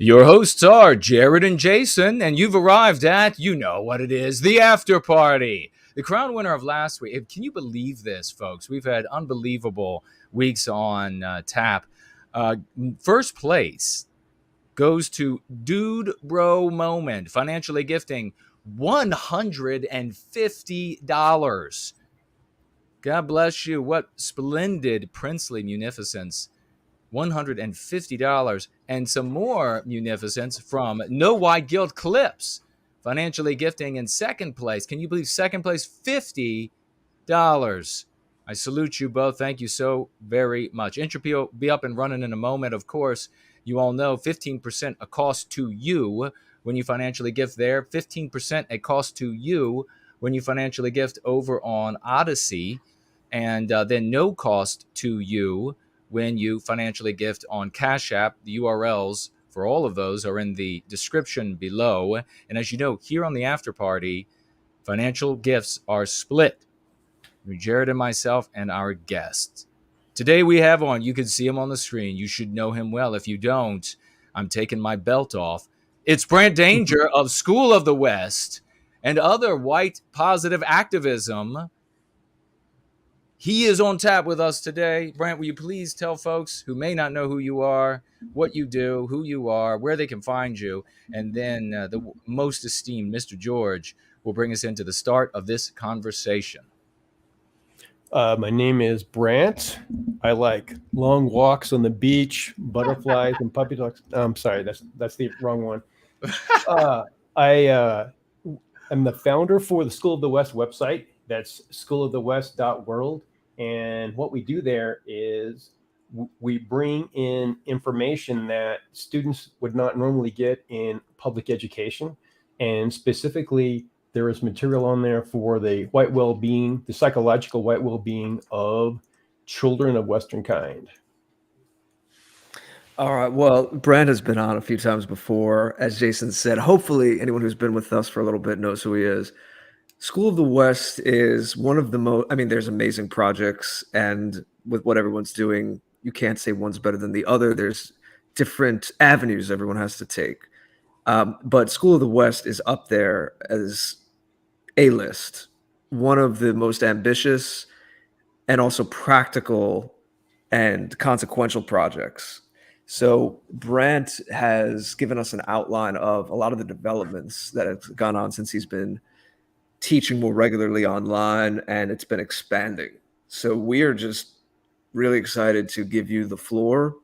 Your hosts are Jared and Jason, and you've arrived at, you know what it is, the after party. The crown winner of last week. Can you believe this, folks? We've had unbelievable weeks on tap. First place goes to Dude Bro Moment, financially gifting $150. God bless you. What splendid princely munificence. $150 and some more munificence from No White Guilt Clips, financially gifting in second place. Can you believe second place? $50. I salute you both. Thank you so very much. Entropy will be up and running in a moment. Of course, you all know 15% a cost to you when you financially gift there. 15% a cost to you when you financially gift over on Odyssey. And then no cost to you when you financially gift on Cash App. The URLs for all of those are in the description below. And as you know, here on the after party, financial gifts are split between Jared and myself and our guests. Today we have on, you can see him on the screen. You should know him well. If you don't, I'm taking my belt off. It's Brant Danger of School of the West and other white positive activism. He is on tap with us today. Brant, will you please tell folks who may not know who you are, what you do, who you are, where they can find you, and then the most esteemed Mr. George will bring us into the start of this conversation. My name is Brant. I like long walks on the beach, butterflies, and puppy dogs. I'm sorry, that's the wrong one. I am the founder for the School of the West website. That's schoolofthewest.world. And what we do there is we bring in information that students would not normally get in public education. And specifically, there is material on there for the white well-being, the psychological white well-being of children of Western kind. All right. Well, Brant has been on a few times before. As Jason said, hopefully anyone who's been with us for a little bit knows who he is. School of the West is one of the most, there's amazing projects, and with what everyone's doing, you can't say one's better than the other. There's different avenues everyone has to take. But School of the West is up there as A-list, one of the most ambitious and also practical and consequential projects. So Brant has given us an outline of a lot of the developments that have gone on since he's been teaching more regularly online, and it's been expanding. So we are just really excited to give you the floor,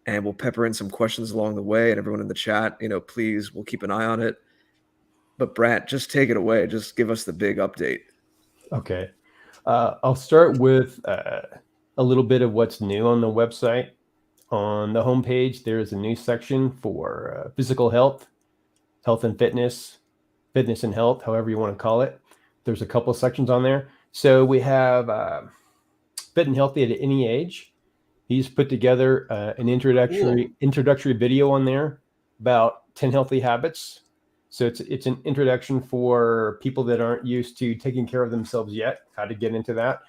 and we'll pepper in some questions along the way. And everyone in the chat, please, we'll keep an eye on it. But Brant, just take it away. Just give us the big update. Okay. I'll start with a little bit of what's new on the website. On the homepage, there's a new section for physical health, health and fitness and health, however you want to call it. There's a couple of sections on there. So we have Fit and Healthy at Any Age. He's put together an introductory video on there about 10 healthy habits. So it's an introduction for people that aren't used to taking care of themselves yet, how to get into that.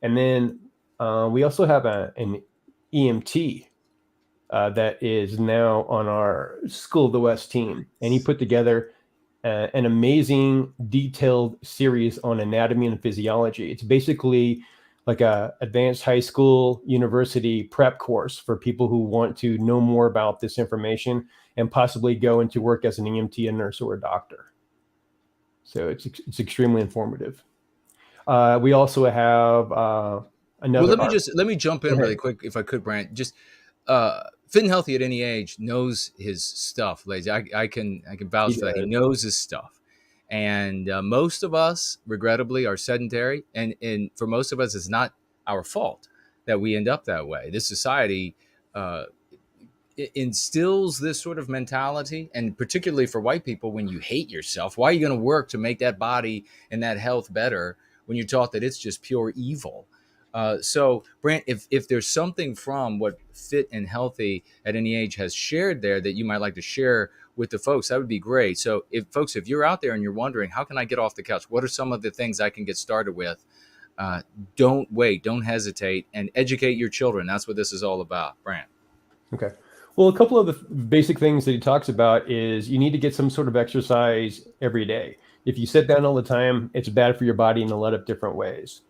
And then we also have an EMT that is now on our School of the West team. And he put together an amazing detailed series on anatomy and physiology. It's basically like a advanced high school university prep course for people who want to know more about this information and possibly go into work as an EMT, a nurse, or a doctor. So it's extremely informative. We also have another. Well, let me jump in really quick, if I could, Brant. Just Fit and Healthy at Any Age knows his stuff, ladies. I can vouch for that. He knows his stuff. And most of us, regrettably, are sedentary. And for most of us, it's not our fault that we end up that way. This society instills this sort of mentality. And particularly for white people, when you hate yourself, why are you going to work to make that body and that health better when you're taught that it's just pure evil? So, Brant, if there's something from what Fit and Healthy at Any Age has shared there that you might like to share with the folks, that would be great. So if you're out there and you're wondering, how can I get off the couch? What are some of the things I can get started with? Don't wait, don't hesitate, and educate your children. That's what this is all about, Brant. Okay. Well, a couple of the basic things that he talks about is you need to get some sort of exercise every day. If you sit down all the time, it's bad for your body in a lot of different ways.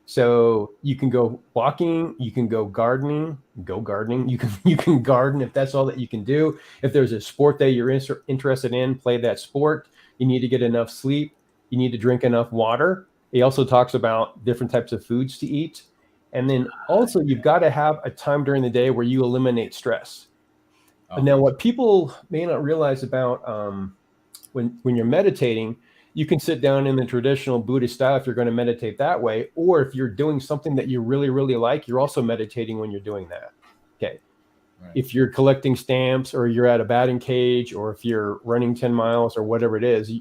So you can go walking, you can go gardening, you can garden if that's all that you can do. If there's a sport that you're interested in, play that sport. You need to get enough sleep. You need to drink enough water. He also talks about different types of foods to eat. And then also you've got to have a time during the day where you eliminate stress. Now, what people may not realize about when you're meditating, you can sit down in the traditional Buddhist style if you're going to meditate that way, or if you're doing something that you really, really like, you're also meditating when you're doing that. Okay. Right. If you're collecting stamps, or you're at a batting cage, or if you're running 10 miles or whatever it is,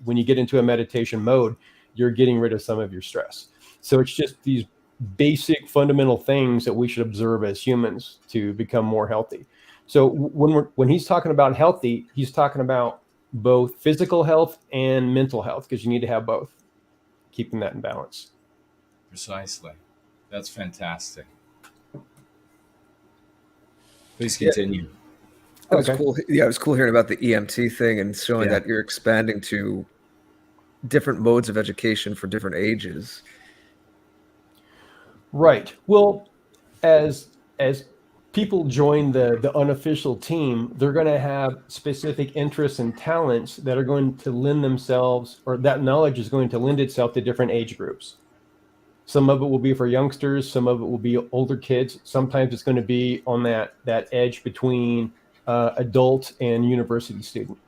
when you get into a meditation mode, you're getting rid of some of your stress. So it's just these basic fundamental things that we should observe as humans to become more healthy. So when he's talking about healthy, he's talking about both physical health and mental health, because you need to have both, keeping that in balance. Precisely. That's fantastic. Please continue. It was cool. Yeah, it was cool hearing about the EMT thing and showing that you're expanding to different modes of education for different ages. Right. Well, as people join the unofficial team, they're going to have specific interests and talents that are going to lend themselves, or that knowledge is going to lend itself to different age groups. Some of it will be for youngsters. Some of it will be older kids. Sometimes it's going to be on that edge between adult and university student.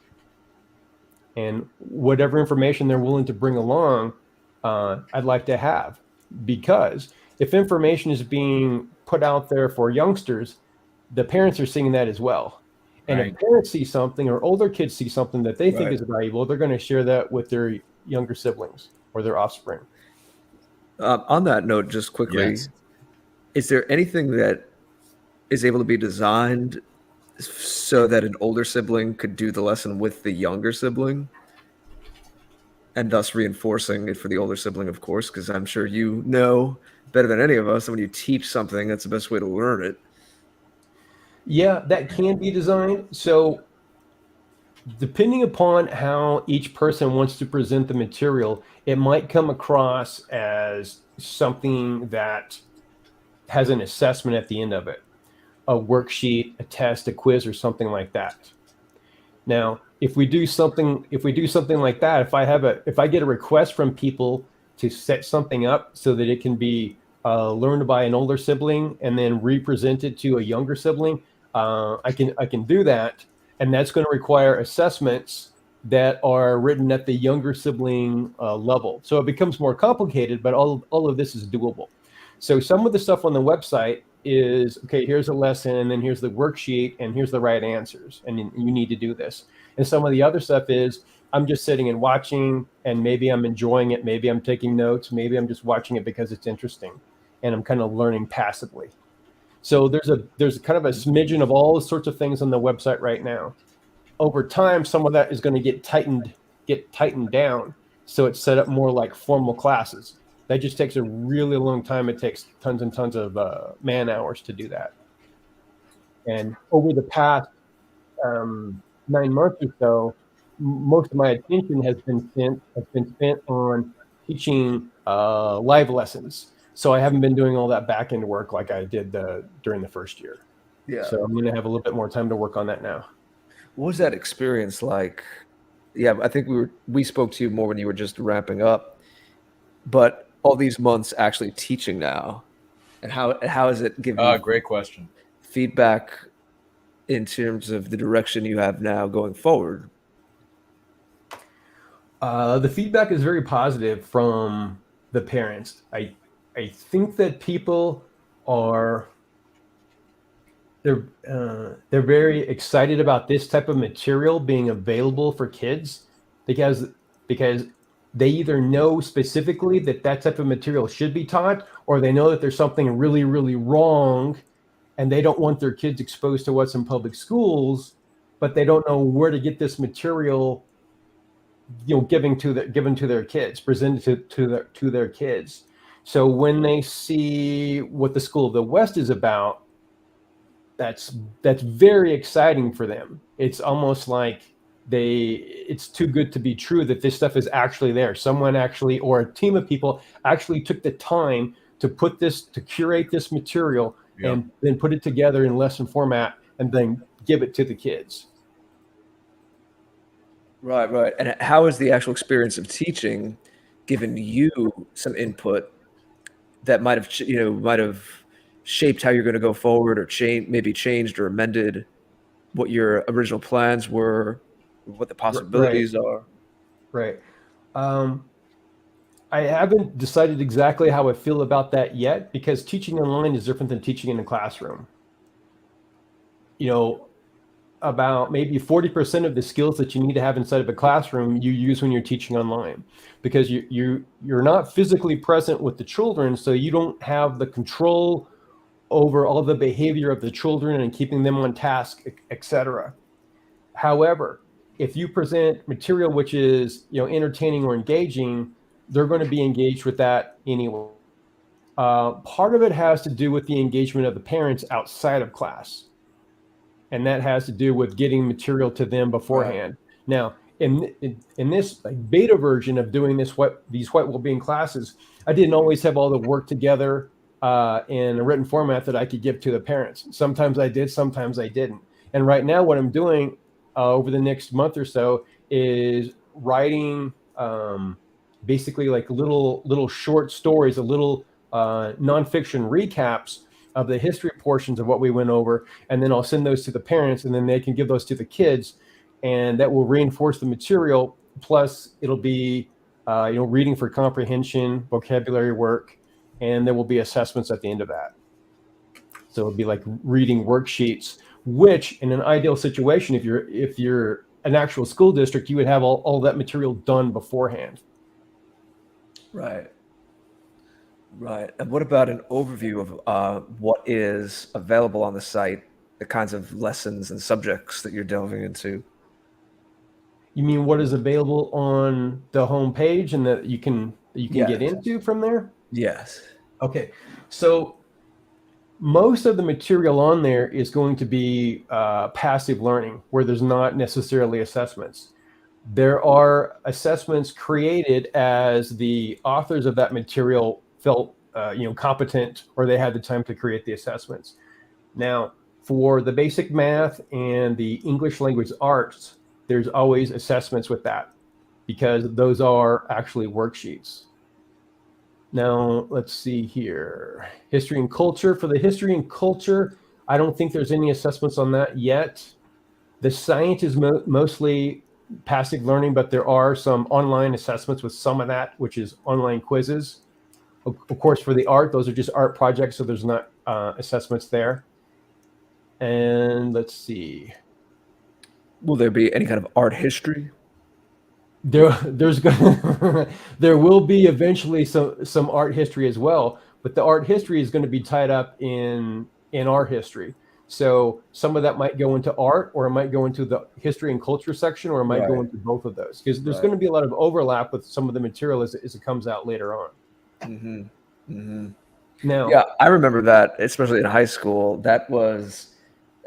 And whatever information they're willing to bring along, I'd like to have, because if information is being put out there for youngsters, the parents are seeing that as well. And if parents see something, or older kids see something that they think is valuable, they're going to share that with their younger siblings or their offspring. On that note, just quickly, is there anything that is able to be designed so that an older sibling could do the lesson with the younger sibling, and thus reinforcing it for the older sibling, of course, because I'm sure you know better than any of us that when you teach something, that's the best way to learn it. Yeah, that can be designed. So depending upon how each person wants to present the material, it might come across as something that has an assessment at the end of it, a worksheet, a test, a quiz, or something like that. Now, if we do something like that, if I get a request from people to set something up so that it can be learned by an older sibling and then represented to a younger sibling, I can do that, and that's going to require assessments that are written at the younger sibling level. So it becomes more complicated, but all of this is doable. So some of the stuff on the website is, okay, here's a lesson, and then here's the worksheet, and here's the right answers, and you need to do this. And some of the other stuff is, I'm just sitting and watching, and maybe I'm enjoying it, maybe I'm taking notes, maybe I'm just watching it because it's interesting, and I'm kind of learning passively. So there's kind of a smidgen of all sorts of things on the website right now. Over time, some of that is going to get tightened down, so it's set up more like formal classes. That just takes a really long time. It takes tons and tons of man hours to do that. And over the past 9 months or so, most of my attention has been spent on teaching live lessons. So I haven't been doing all that back end work like I did during the first year. Yeah. So I'm going to have a little bit more time to work on that now. What was that experience like? Yeah, I think we spoke to you more when you were just wrapping up, but all these months actually teaching now, and how has it given you great question feedback in terms of the direction you have now going forward? The feedback is very positive from the parents. I think that people they're very excited about this type of material being available for kids, because they either know specifically that type of material should be taught, or they know that there's something really, really wrong, and they don't want their kids exposed to what's in public schools, but they don't know where to get this material, given to their kids, presented to their kids. So when they see what the School of the West is about, that's very exciting for them. It's almost like it's too good to be true that this stuff is actually there. Someone actually, or a team of people actually took the time to curate this material and then put it together in lesson format and then give it to the kids. Right. And how has the actual experience of teaching given you some input that might have shaped how you're going to go forward, or maybe changed or amended what your original plans were, what the possibilities are? Right. I haven't decided exactly how I feel about that yet, because teaching online is different than teaching in the classroom. About maybe 40% of the skills that you need to have inside of a classroom you use when you're teaching online, because you're not physically present with the children, so you don't have the control over all the behavior of the children and keeping them on task, etc. However, if you present material which is entertaining or engaging, they're going to be engaged with that anyway. Part of it has to do with the engagement of the parents outside of class. And that has to do with getting material to them beforehand. Right. Now, in this beta version of doing these white wellbeing classes, I didn't always have all the work together in a written format that I could give to the parents. Sometimes I did, sometimes I didn't. And right now, what I'm doing over the next month or so is writing basically like little short stories, a little nonfiction recaps of the history portions of what we went over, and then I'll send those to the parents, and then they can give those to the kids, and that will reinforce the material. Plus, it'll be reading for comprehension, vocabulary work, and there will be assessments at the end of that. So it'll be like reading worksheets, which in an ideal situation, if you're an actual school district, you would have all that material done beforehand. Right. And what about an overview of what is available on the site, the kinds of lessons and subjects that you're delving into? You mean what is available on the home page and that you can get into from there? Yes. Okay. So most of the material on there is going to be passive learning, where there's not necessarily assessments. There are assessments created as the authors of that material felt competent, or they had the time to create the assessments. Now, for the basic math and the English language arts, there's always assessments with that, because those are actually worksheets. Now, let's see here. History and culture. For the history and culture, I don't think there's any assessments on that yet. The science is mostly passive learning, but there are some online assessments with some of that, which is online quizzes. Of course, for the art, those are just art projects, so there's not assessments there. And let's see. Will there be any kind of art history? There will be eventually some art history as well, but the art history is going to be tied up in art history. So some of that might go into art, or it might go into the history and culture section, or it might go into both of those, because there's going to be a lot of overlap with some of the material as it comes out later on. Now, yeah, I remember that, especially in high school. That was,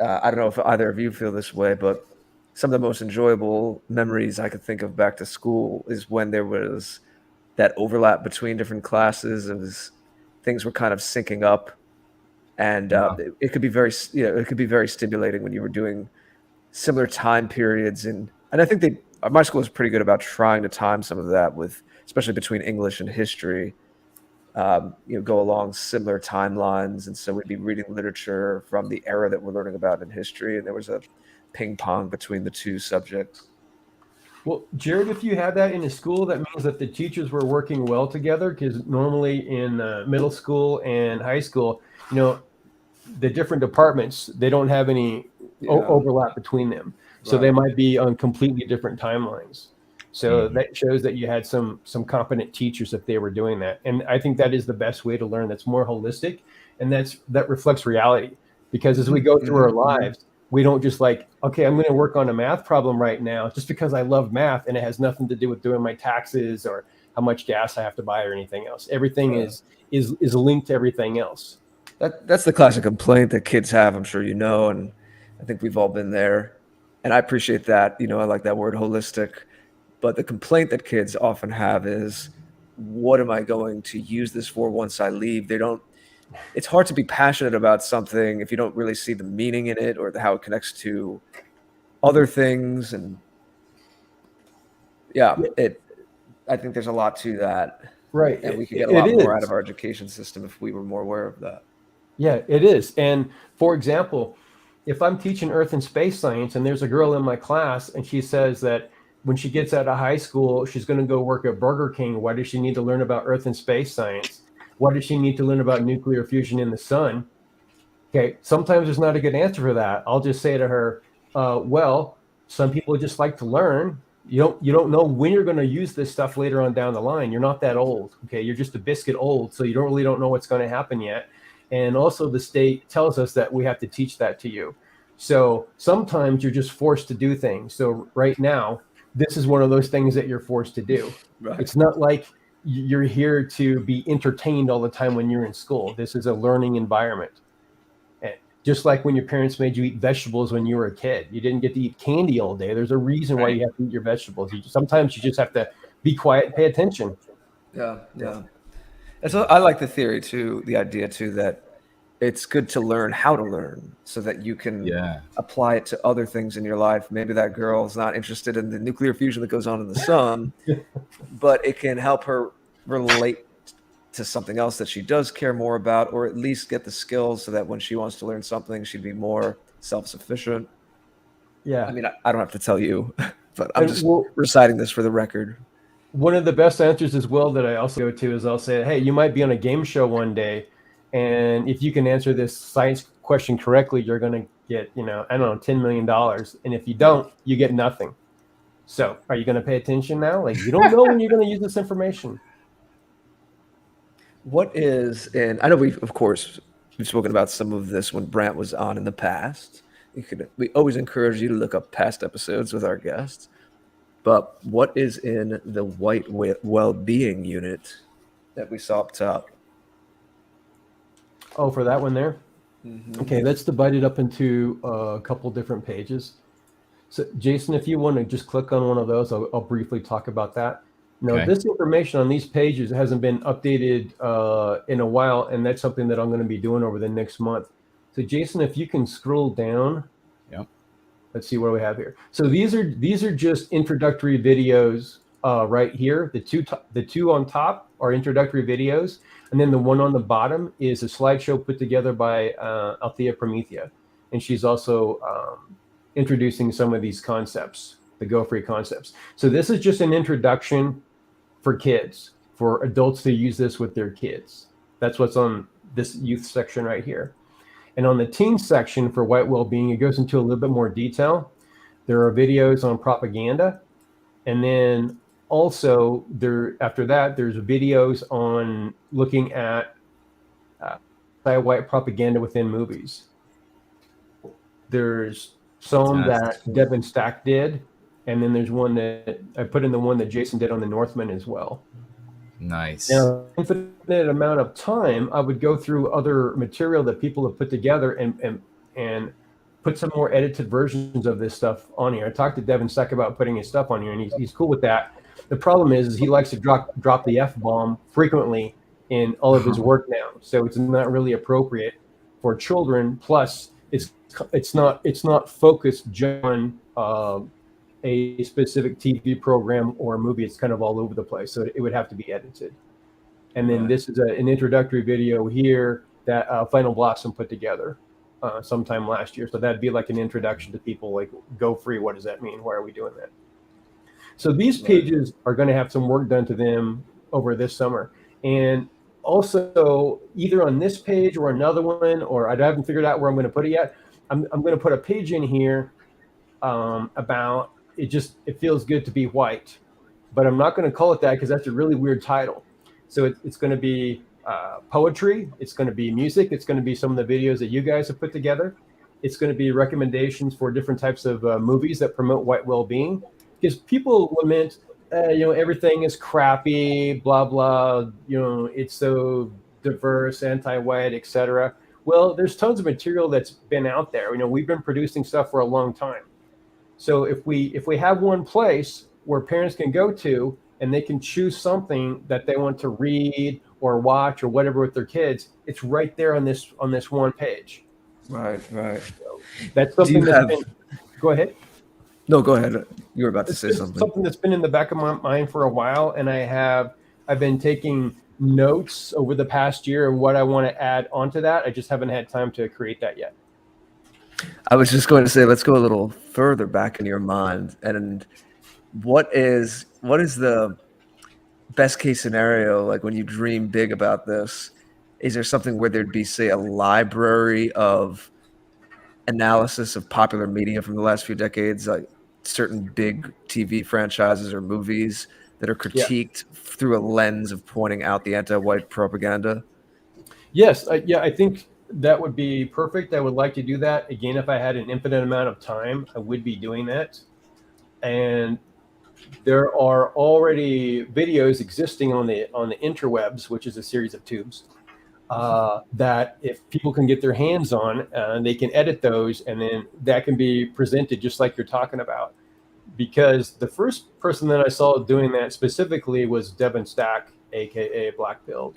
I don't know if either of you feel this way, but some of the most enjoyable memories I could think of back to school is when there was that overlap between different classes, as things were kind of syncing up, and it could be very stimulating when you were doing similar time periods. And I think my school was pretty good about trying to time some of that with, especially between English and history, go along similar timelines. And so we'd be reading literature from the era that we're learning about in history, and there was a ping pong between the two subjects. Well, Jared, if you had that in a school, that means that the teachers were working well together, because normally in middle school and high school, the different departments, they don't have any overlap between them. So they might be on completely different timelines. So that shows that you had some competent teachers if they were doing that. And I think that is the best way to learn. That's more holistic, and that reflects reality. Because as we go through our lives, we don't just like, okay, I'm going to work on a math problem right now just because I love math, and it has nothing to do with doing my taxes or how much gas I have to buy or anything else. Everything is linked to everything else. That's the classic complaint that kids have. I'm sure you know, and I think we've all been there. And I appreciate that. You know, I like that word holistic. But the complaint that kids often have is, what am I going to use this for once I leave? They don't. It's hard to be passionate about something if you don't really see the meaning in it or how it connects to other things. And yeah, I think there's a lot to that. Right. And we could get a lot more out of our education system if we were more aware of that. Yeah, it is. And for example, if I'm teaching earth and space science and there's a girl in my class and she says that when she gets out of high school, she's going to go work at Burger King, why does she need to learn about earth and space science? Why does she need to learn about nuclear fusion in the sun? Okay, sometimes there's not a good answer for that. I'll just say to her, well, some people just like to learn. You don't know when you're going to use this stuff later on down the line. You're not that old. Okay, you're just a biscuit old, so you don't know what's going to happen yet. And also the state tells us that we have to teach that to you. So sometimes you're just forced to do things. So right now, this is one of those things that you're forced to do. Right. It's not like you're here to be entertained all the time when you're in school. This is a learning environment. And just like when your parents made you eat vegetables when you were a kid, you didn't get to eat candy all day. There's a reason why you have to eat your vegetables. Sometimes you just have to be quiet and pay attention. Yeah. And so I like the theory too, the idea too, that it's good to learn how to learn so that you can apply it to other things in your life. Maybe that girl is not interested in the nuclear fusion that goes on in the sun, but it can help her relate to something else that she does care more about, or at least get the skills so that when she wants to learn something, she'd be more self-sufficient. Yeah. I mean, I don't have to tell you, but I'm just reciting this for the record. One of the best answers as well that I also go to is I'll say, hey, you might be on a game show one day, and if you can answer this science question correctly, you're going to get, $10 million. And if you don't, you get nothing. So are you going to pay attention now? Like, you don't know when you're going to use this information. And I know we've spoken about some of this when Brant was on in the past. We always encourage you to look up past episodes with our guests. But what is in the white well-being unit that we saw up top? Oh, for that one there? Mm-hmm. Okay, let's divide it up into a couple different pages. So, Jason, if you want to just click on one of those, I'll briefly talk about that. Now, This information on these pages hasn't been updated in a while, and that's something that I'm going to be doing over the next month. So, Jason, if you can scroll down. Yep. Let's see what we have here. So these are just introductory videos right here. The two on top are introductory videos, and then the one on the bottom is a slideshow put together by Althea Promethea, and she's also introducing some of these concepts, the Go Free concepts. So this is just an introduction for kids, for adults to use this with their kids. That's what's on this youth section right here. And on the teen section for white well-being, it goes into a little bit more detail. There are videos on propaganda. And then also after that, there's videos on looking at anti-white propaganda within movies. There's some that Devin Stack did. And then there's one that I put in the one that Jason did on the Northman as well. Nice. Now, infinite amount of time, I would go through other material that people have put together and put some more edited versions of this stuff on here. I talked to Devin Stack about putting his stuff on here, and he's cool with that. The problem is he likes to drop the F-bomb frequently in all of his work now, so it's not really appropriate for children. Plus, it's not focused just on a specific TV program or a movie. It's kind of all over the place, so it would have to be edited. And then this is an introductory video here that Final Blossom put together sometime last year. So that'd be like an introduction to people, like, Go Free. What does that mean? Why are we doing that? So these pages are going to have some work done to them over this summer. And also, either on this page or another one, or I haven't figured out where I'm going to put it yet, I'm going to put a page in here about it feels good to be white, but I'm not going to call it that because that's a really weird title. So it's going to be poetry. It's going to be music. It's going to be some of the videos that you guys have put together. It's going to be recommendations for different types of movies that promote white well-being, because people lament, everything is crappy, blah, blah, it's so diverse, anti-white, etc. Well, there's tons of material that's been out there. We've been producing stuff for a long time. So if we have one place where parents can go to and they can choose something that they want to read or watch or whatever with their kids, it's right there on this one page. Right. So that's something go ahead. No, go ahead. You were about to say something. Something that's been in the back of my mind for a while, and I've been taking notes over the past year of what I want to add onto that. I just haven't had time to create that yet. I was just going to say, let's go a little further back in your mind. And what is the best case scenario? Like when you dream big about this, is there something where there'd be, say, a library of analysis of popular media from the last few decades, like certain big TV franchises or movies that are critiqued through a lens of pointing out the anti-white propaganda? Yes. I think that would be perfect. I would like to do that. Again, if I had an infinite amount of time, I would be doing that. And there are already videos existing on the interwebs, which is a series of tubes, that if people can get their hands on, they can edit those, and then that can be presented just like you're talking about. Because the first person that I saw doing that specifically was Devin Stack, aka Blackpilled.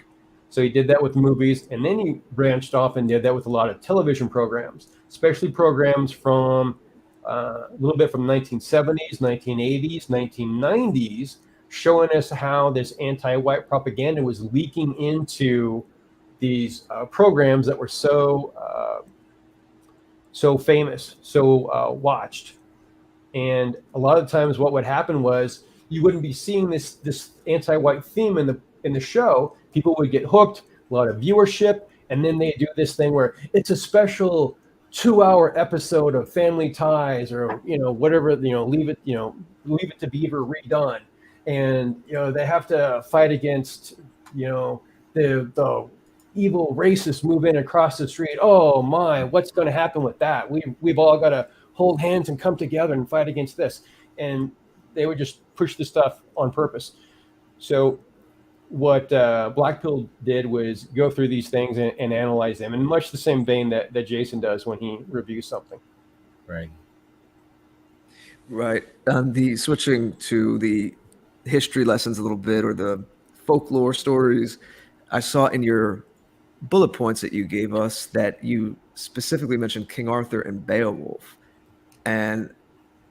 So he did that with movies, and then he branched off and did that with a lot of television programs, especially programs from a little bit from 1970s, 1980s, 1990s, showing us how this anti-white propaganda was leaking into these programs that were so famous, so watched. And a lot of times what would happen was you wouldn't be seeing this anti-white theme in the show. People would get hooked, a lot of viewership, and then they do this thing where it's a special 2-hour episode of Family Ties, or whatever, leave it to Beaver redone, and they have to fight against the evil racists move in across the street. Oh my, what's going to happen with that? We've all got to hold hands and come together and fight against this. And they would just push the stuff on purpose. So what Blackpill did was go through these things and analyze them in much the same vein that Jason does when he reviews something. Right. The switching to the history lessons a little bit, or the folklore stories, I saw in your bullet points that you gave us that you specifically mentioned King Arthur and Beowulf. And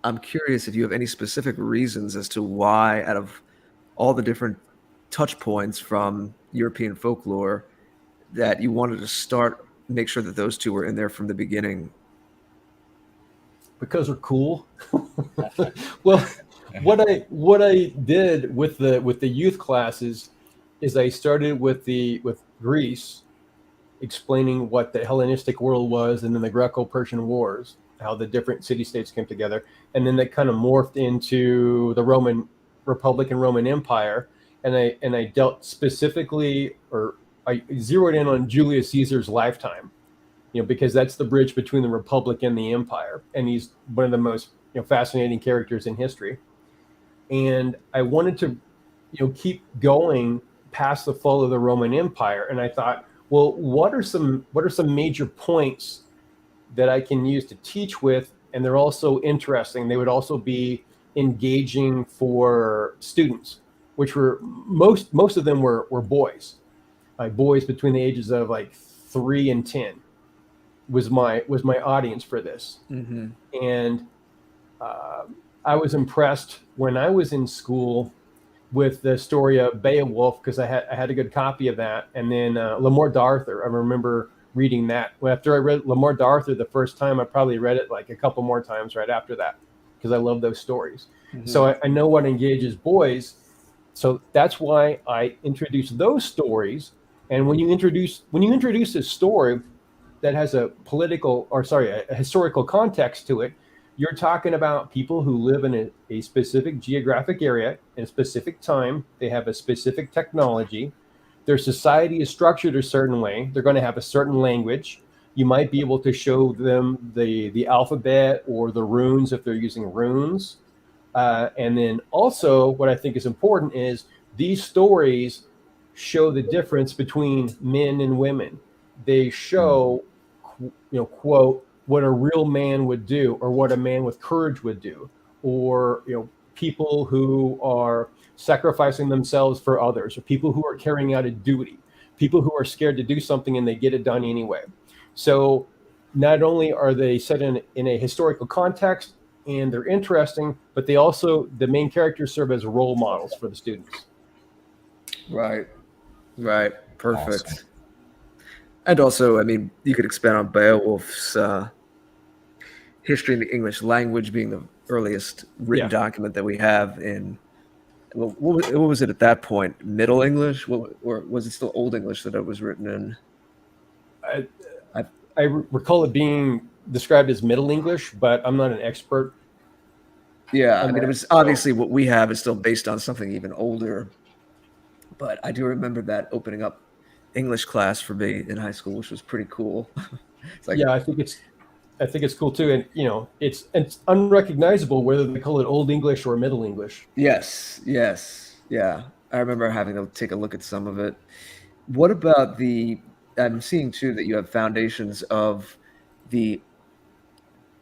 I'm curious if you have any specific reasons as to why, out of all the different touch points from European folklore, that you wanted to make sure that those two were in there from the beginning. Because they're cool. Well, what I did with the youth classes is I started with Greece, explaining what the Hellenistic world was, and then the Greco-Persian Wars, how the different city-states came together, and then that kind of morphed into the Roman Republic and Roman Empire, and I dealt specifically, or I zeroed in on Julius Caesar's lifetime, because that's the bridge between the Republic and the Empire, and he's one of the most fascinating characters in history. And I wanted to keep going past the fall of the Roman Empire, and I thought, well, what are some major points that I can use to teach with, and they're also interesting. They would also be engaging for students, which were most of them were boys, like boys between the ages of like 3 and 10 was my audience for this. Mm-hmm. And I was impressed when I was in school with the story of Beowulf, because I had a good copy of that, and then L'Amour d'Arthur. I remember reading that. After I read L'Amour d'Arthur the first time, I probably read it like a couple more times right after that, because I love those stories. Mm-hmm. So I know what engages boys. So that's why I introduce those stories. And when you introduce a story that has a historical context to it, you're talking about people who live in a specific geographic area in a specific time. They have a specific technology. Their society is structured a certain way. They're going to have a certain language. You might be able to show them the alphabet or the runes if they're using runes. And then also what I think is important is these stories show the difference between men and women. they show, quote, what a real man would do, or what a man with courage would do, or, people who are sacrificing themselves for others, or people who are carrying out a duty, people who are scared to do something and they get it done anyway. So not only are they set in a historical context and they're interesting, but the main characters serve as role models for the students. Right. Perfect. Awesome. And also, I mean, you could expand on Beowulf's history in the English language being the earliest written document that we have in, well, what was it at that point? Middle English? Or was it still Old English that it was written in? I recall it being described as Middle English, but I'm not an expert. Yeah, I mean, it was obviously what we have is still based on something even older. But I do remember that opening up English class for me in high school, which was pretty cool. It's like, yeah, I think it's cool too, and it's unrecognizable whether they call it Old English or Middle English. Yes, yeah. I remember having to take a look at some of it. What about I'm seeing too that you have foundations of the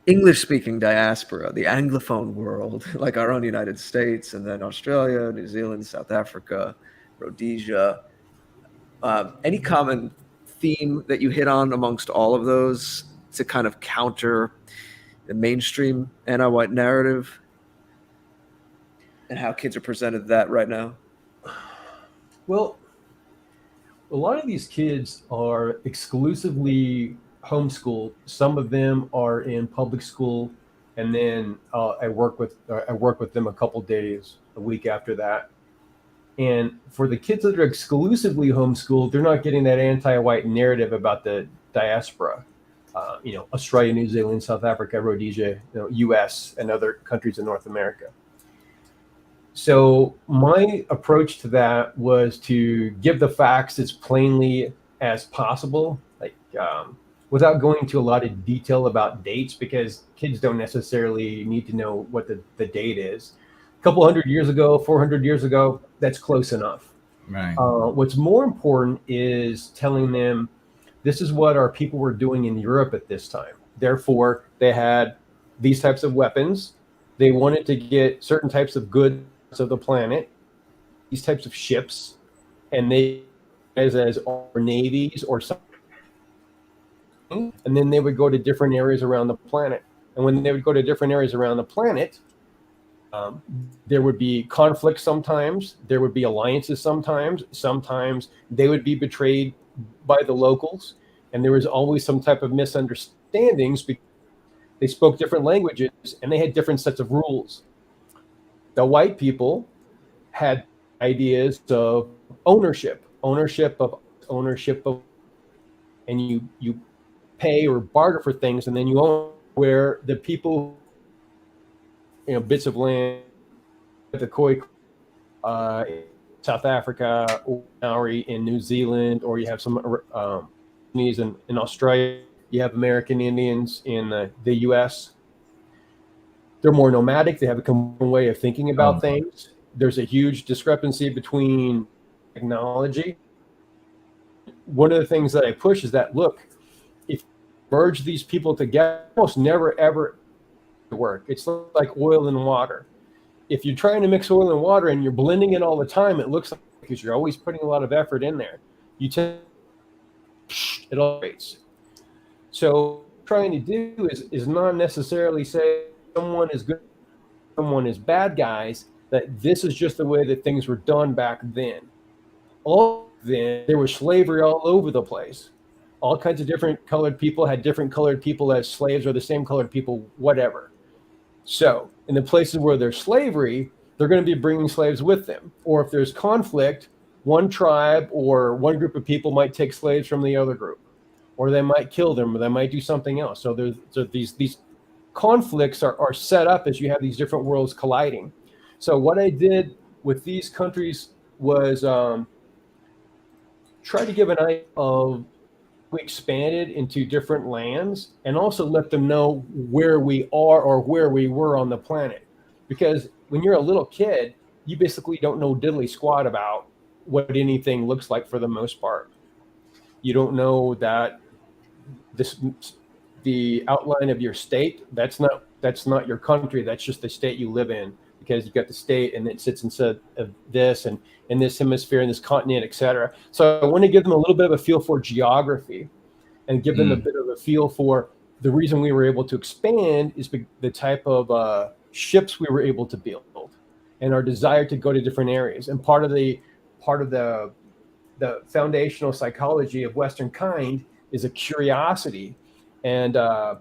English-speaking diaspora, the Anglophone world, like our own United States, and then Australia, New Zealand, South Africa, Rhodesia. Any common theme that you hit on amongst all of those to kind of counter the mainstream anti-white narrative and how kids are presented that right now? Well, a lot of these kids are exclusively homeschooled. Some of them are in public school, and then I work with them a couple days a week after that. And for the kids that are exclusively homeschooled, they're not getting that anti-white narrative about the diaspora. Australia, New Zealand, South Africa, Rhodesia, U.S., and other countries in North America. So my approach to that was to give the facts as plainly as possible, without going into a lot of detail about dates, because kids don't necessarily need to know what the date is. A couple 100 years ago, 400 years ago, that's close enough. Right. What's more important is telling them this is what our people were doing in Europe at this time. Therefore, they had these types of weapons. They wanted to get certain types of goods of the planet, these types of ships, and they as our navies or something. And then they would go to different areas around the planet. And when they would go to different areas around the planet, there would be conflicts sometimes. There would be alliances sometimes. Sometimes they would be betrayed by the locals. And there was always some type of misunderstandings because they spoke different languages and they had different sets of rules. The white people had ideas of ownership, and you pay or barter for things, and then you own, where the people, bits of land, the Khoi, South Africa, or Maori in New Zealand, or you have some Indians in Australia, you have American Indians in the U.S. They're more nomadic. They have a common way of thinking about things. There's a huge discrepancy between technology. One of the things that I push is that, look, if you merge these people together, almost never, ever work. It's like oil and water. If you're trying to mix oil and water and you're blending it all the time, it looks like, because you're always putting a lot of effort in there, it all breaks. So what I'm trying to do is not necessarily say someone is good, someone is bad guys, that this is just the way that things were done back then. Then there was slavery all over the place. All kinds of different colored people had different colored people as slaves, or the same colored people, whatever. So in the places where there's slavery, they're going to be bringing slaves with them. Or if there's conflict, one tribe or one group of people might take slaves from the other group, or they might kill them, or they might do something else. So these conflicts are set up as you have these different worlds colliding. So what I did with these countries was try to give an idea of, we expanded into different lands, and also let them know where we are or where we were on the planet. Because when you're a little kid, you basically don't know diddly squat about what anything looks like for the most part. You don't know that the outline of your state, that's not your country. That's just the state you live in, because you got the state and it sits inside of this and in this hemisphere and this continent, etc. So I want to give them a little bit of a feel for geography and give them a bit of a feel for the reason we were able to expand is the type of ships we were able to build and our desire to go to different areas. And part of the foundational psychology of Western kind is a curiosity and a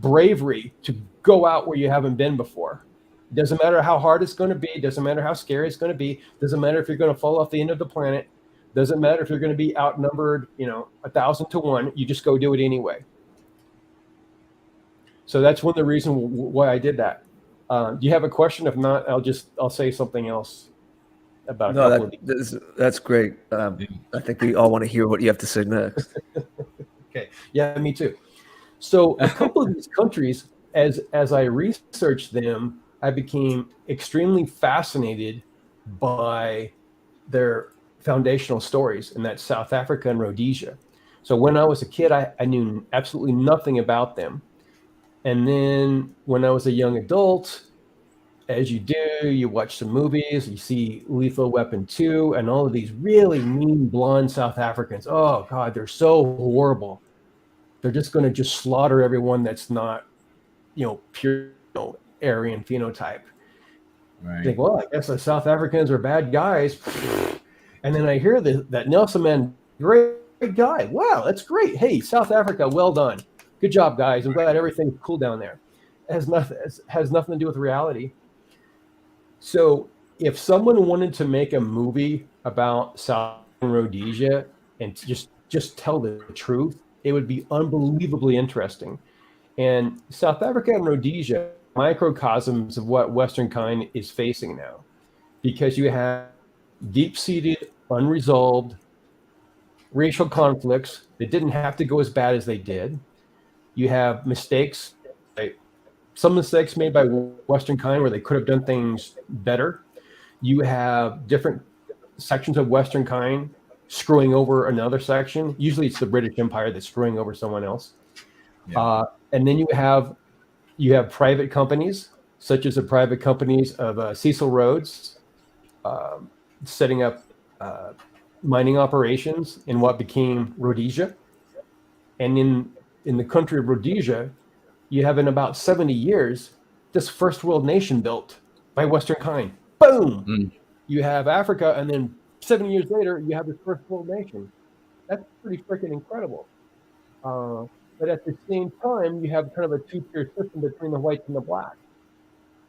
bravery to go out where you haven't been before. Doesn't matter how hard it's going to be. Doesn't matter how scary it's going to be. Doesn't matter if you're going to fall off the end of the planet. Doesn't matter if you're going to be outnumbered, 1,000 to 1. You just go do it anyway. So that's one of the reasons why I did that. Do you have a question? If not, I'll say something else about. No, that's great. I think we all want to hear what you have to say next. Okay. Yeah, me too. So a couple of these countries, as I researched them, I became extremely fascinated by their foundational stories, and that's South Africa and Rhodesia. So when I was a kid, I knew absolutely nothing about them. And then when I was a young adult, as you do, you watch some movies, you see Lethal Weapon 2 and all of these really mean blonde South Africans. Oh God, they're so horrible. They're just going to just slaughter everyone that's not, pure Aryan phenotype. Right. I think, well, I guess the South Africans are bad guys. And then I hear that Nelson Mandela, great guy. Wow, that's great. Hey, South Africa, well done. Good job, guys. I'm glad everything's cool down there. It has nothing to do with reality. So if someone wanted to make a movie about South Rhodesia and just tell the truth, it would be unbelievably interesting. And South Africa and Rhodesia, microcosms of what Western kind is facing now, because you have deep-seated, unresolved racial conflicts that didn't have to go as bad as they did. You have mistakes, some mistakes made by Western kind where they could have done things better. You have different sections of Western kind screwing over another section. Usually it's the British Empire that's screwing over someone else. Yeah. And then you have private companies, such as the private companies of Cecil Rhodes, setting up mining operations in what became Rhodesia. And in the country of Rhodesia, you have in about 70 years, this first world nation built by Western kind. Boom! You have Africa, and then 70 years later, you have this first world nation. That's pretty freaking incredible. But at the same time, you have kind of a two-tier system between the whites and the blacks.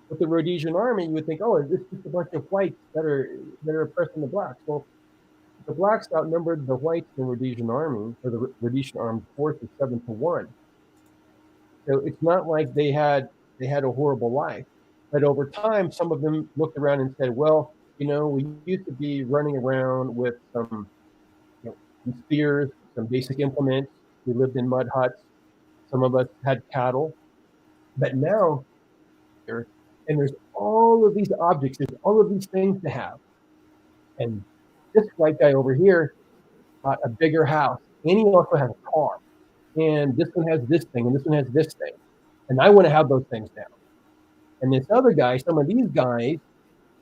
With the Rhodesian army, you would think, oh, it's just a bunch of whites that are oppressing the blacks. Well, the blacks outnumbered the whites in the Rhodesian army, or the Rhodesian armed forces, 7-1. So it's not like they had a horrible life. But over time, some of them looked around and said, well, we used to be running around with some spears, some basic implements. We lived in mud huts. Some of us had cattle. But now, there's all of these objects, there's all of these things to have. And this white guy over here got a bigger house, and he also has a car. And this one has this thing, and this one has this thing. And I want to have those things now. And this other guy, some of these guys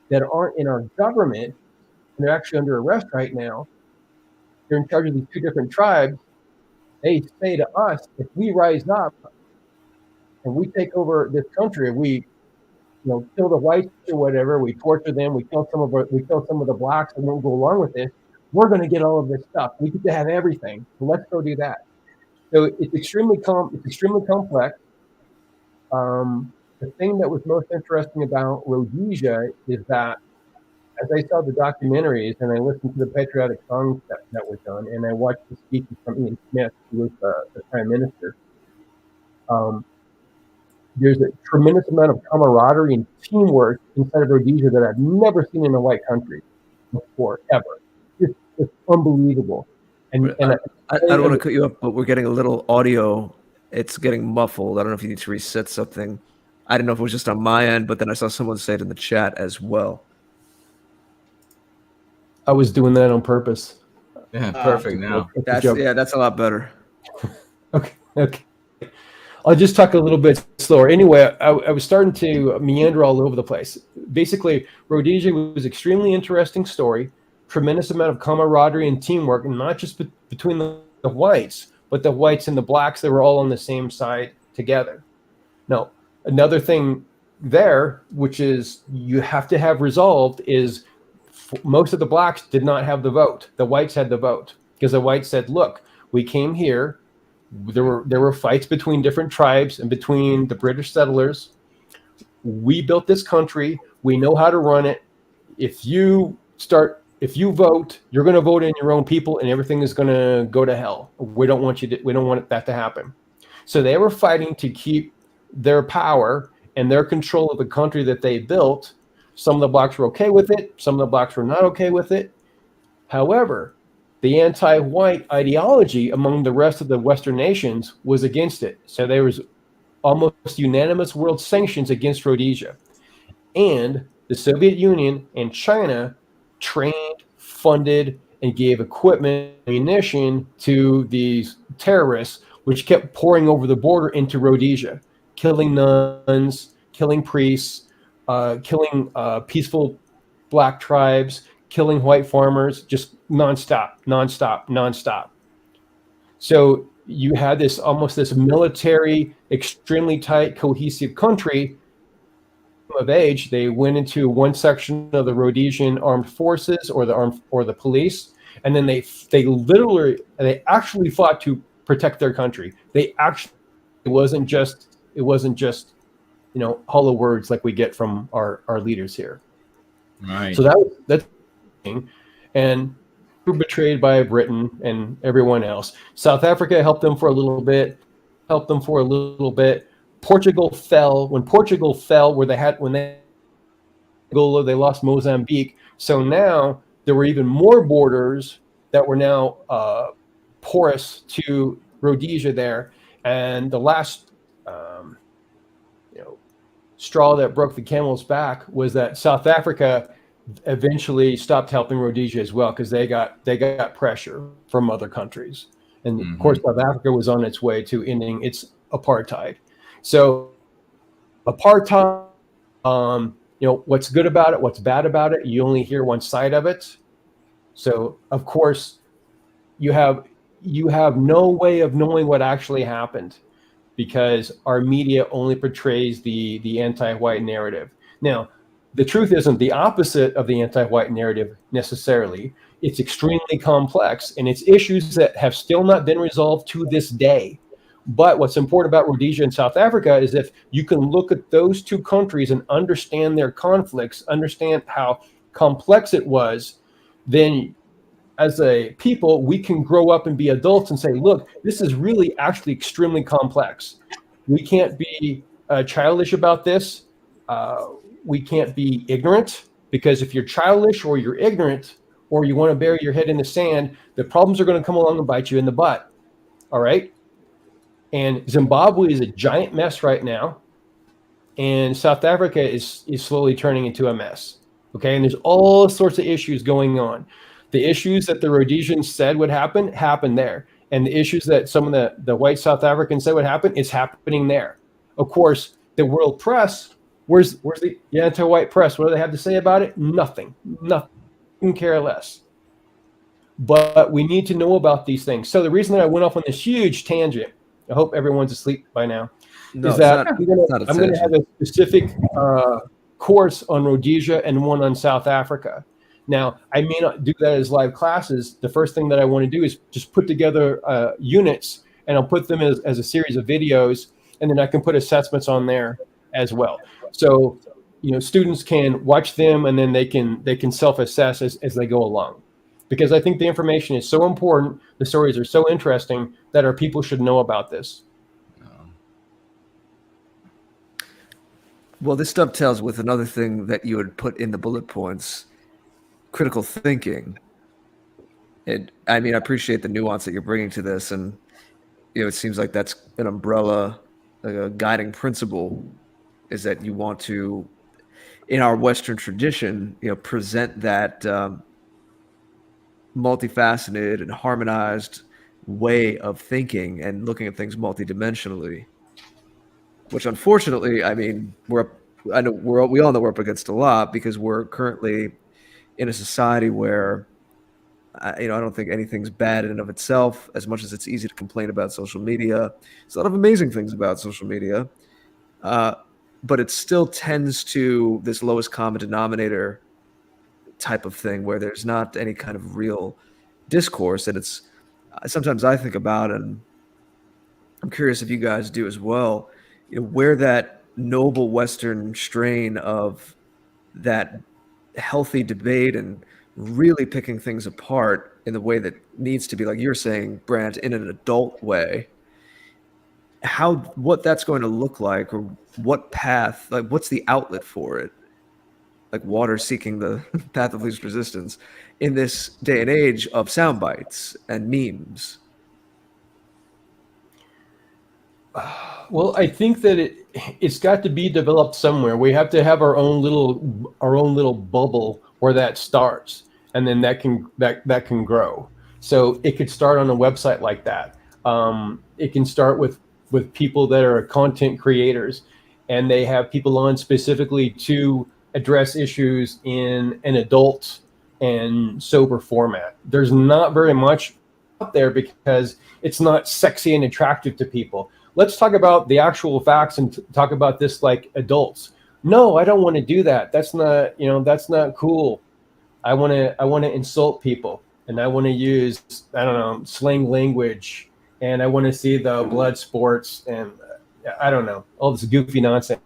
that aren't in our government, and they're actually under arrest right now, they're in charge of these two different tribes. They say to us, if we rise up and we take over this country, we kill the whites or whatever, we torture them, we kill some of the blacks and don't go along with this, we're going to get all of this stuff. We get to have everything. So let's go do that. So it's extremely complex. The thing that was most interesting about Rhodesia is that as I saw the documentaries and I listened to the patriotic songs that were done, and I watched the speeches from Ian Smith, who was the prime minister, there's a tremendous amount of camaraderie and teamwork inside of Rhodesia that I've never seen in a white country before, ever. It's unbelievable. And I don't want to cut you up, but we're getting a little audio. It's getting muffled. I don't know if you need to reset something. I didn't know if it was just on my end, but then I saw someone say it in the chat as well. I was doing that on purpose. Yeah, perfect now. That's a lot better. Okay. I'll just talk a little bit slower. Anyway, I was starting to meander all over the place. Basically, Rhodesia was an extremely interesting story, tremendous amount of camaraderie and teamwork, and not just between the whites, but the whites and the blacks. They were all on the same side together. Now, another thing there, which is you have to have resolved, is most of the blacks did not have the vote. The whites had the vote because the whites said, look, we came here. There were fights between different tribes and between the British settlers. We built this country. We know how to run it. If you vote, you're going to vote in your own people, and everything is going to go to hell. We don't want that to happen. So they were fighting to keep their power and their control of the country that they built. Some of the blacks were okay with it. Some of the blacks were not okay with it. However, the anti-white ideology among the rest of the Western nations was against it. So there was almost unanimous world sanctions against Rhodesia. And the Soviet Union and China trained, funded, and gave equipment and ammunition to these terrorists, which kept pouring over the border into Rhodesia, killing nuns, killing priests, killing peaceful black tribes, killing white farmers, just nonstop. So you had this military, extremely tight, cohesive country of age. They went into one section of the Rhodesian armed forces or the police, and then they actually fought to protect their country. It wasn't just hollow words like we get from our leaders here. Right. So that's and were betrayed by Britain and everyone else. South Africa helped them for a little bit. Portugal fell. When Portugal fell, they lost Mozambique. So now there were even more borders that were now porous to Rhodesia there. And the last straw that broke the camel's back was that South Africa eventually stopped helping Rhodesia as well, because they got pressure from other countries, and of course South Africa was on its way to ending its apartheid. So apartheid, what's good about it, what's bad about it, you only hear one side of it. So of course you have no way of knowing what actually happened, because our media only portrays the anti-white narrative. Now, the truth isn't the opposite of the anti-white narrative necessarily. It's extremely complex, and it's issues that have still not been resolved to this day. But what's important about Rhodesia and South Africa is if you can look at those two countries and understand their conflicts, understand how complex it was, then as a people, we can grow up and be adults and say, look, this is really actually extremely complex. We can't be childish about this. We can't be ignorant, because if you're childish or you're ignorant or you want to bury your head in the sand, the problems are going to come along and bite you in the butt. All right. And Zimbabwe is a giant mess right now. And South Africa is slowly turning into a mess. Okay. And there's all sorts of issues going on. The issues that the Rhodesians said would happen there. And the issues that some of the white South Africans said would happen, is happening there. Of course, the world press, where's the anti-white press? What do they have to say about it? Nothing. Care less. But we need to know about these things. So the reason that I went off on this huge tangent, I hope everyone's asleep by now, is that I'm going to have a specific course on Rhodesia and one on South Africa. Now, I may not do that as live classes. The first thing that I want to do is just put together units, and I'll put them as a series of videos, and then I can put assessments on there as well. So, students can watch them, and then they can self-assess as they go along. Because I think the information is so important, the stories are so interesting, that our people should know about this. Well, this dovetails with another thing that you had put in the bullet points: critical thinking. And I mean, I appreciate the nuance that you're bringing to this, and it seems like that's an umbrella, like a guiding principle, is that you want to, in our Western tradition, present that multifaceted and harmonized way of thinking and looking at things multidimensionally, which unfortunately, I mean, we all know we're up against a lot because we're currently in a society where, I don't think anything's bad in and of itself, as much as it's easy to complain about social media. There's a lot of amazing things about social media, but it still tends to this lowest common denominator type of thing where there's not any kind of real discourse. And it's sometimes I think about, and I'm curious if you guys do as well, where that noble Western strain of that healthy debate and really picking things apart in the way that needs to be, like you're saying, Brant, in an adult way, what that's going to look like, or what path, like what's the outlet for it, like water seeking the path of least resistance in this day and age of sound bites and memes. Well, I think that it's got to be developed somewhere. We have to have our own little bubble where that starts, and then that can grow. So it could start on a website like that. It can start with people that are content creators, and they have people on specifically to address issues in an adult and sober format. There's not very much out there because it's not sexy and attractive to people. Let's talk about the actual facts and talk about this like adults. No, I don't want to do that. That's not cool. I want to insult people, and I want to use, slang language, and I want to see the blood sports, and all this goofy nonsense.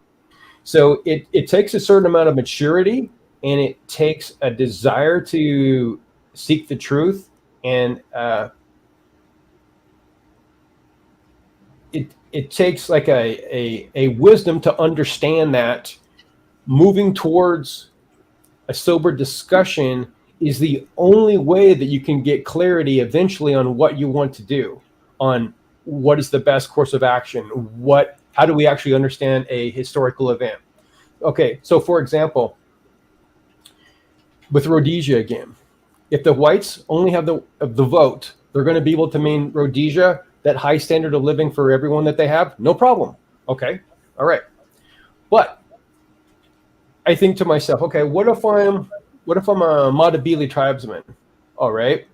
So it takes a certain amount of maturity, and it takes a desire to seek the truth, and it takes like a wisdom to understand that moving towards a sober discussion is the only way that you can get clarity eventually on what you want to do, on what is the best course of action, how do we actually understand a historical event. Okay, so for example, with Rhodesia again, if the whites only have the vote, they're going to be able to maintain Rhodesia, that high standard of living for everyone that they have, no problem. Okay, all right. But I think to myself, okay, what if I'm a Matabele tribesman, all right,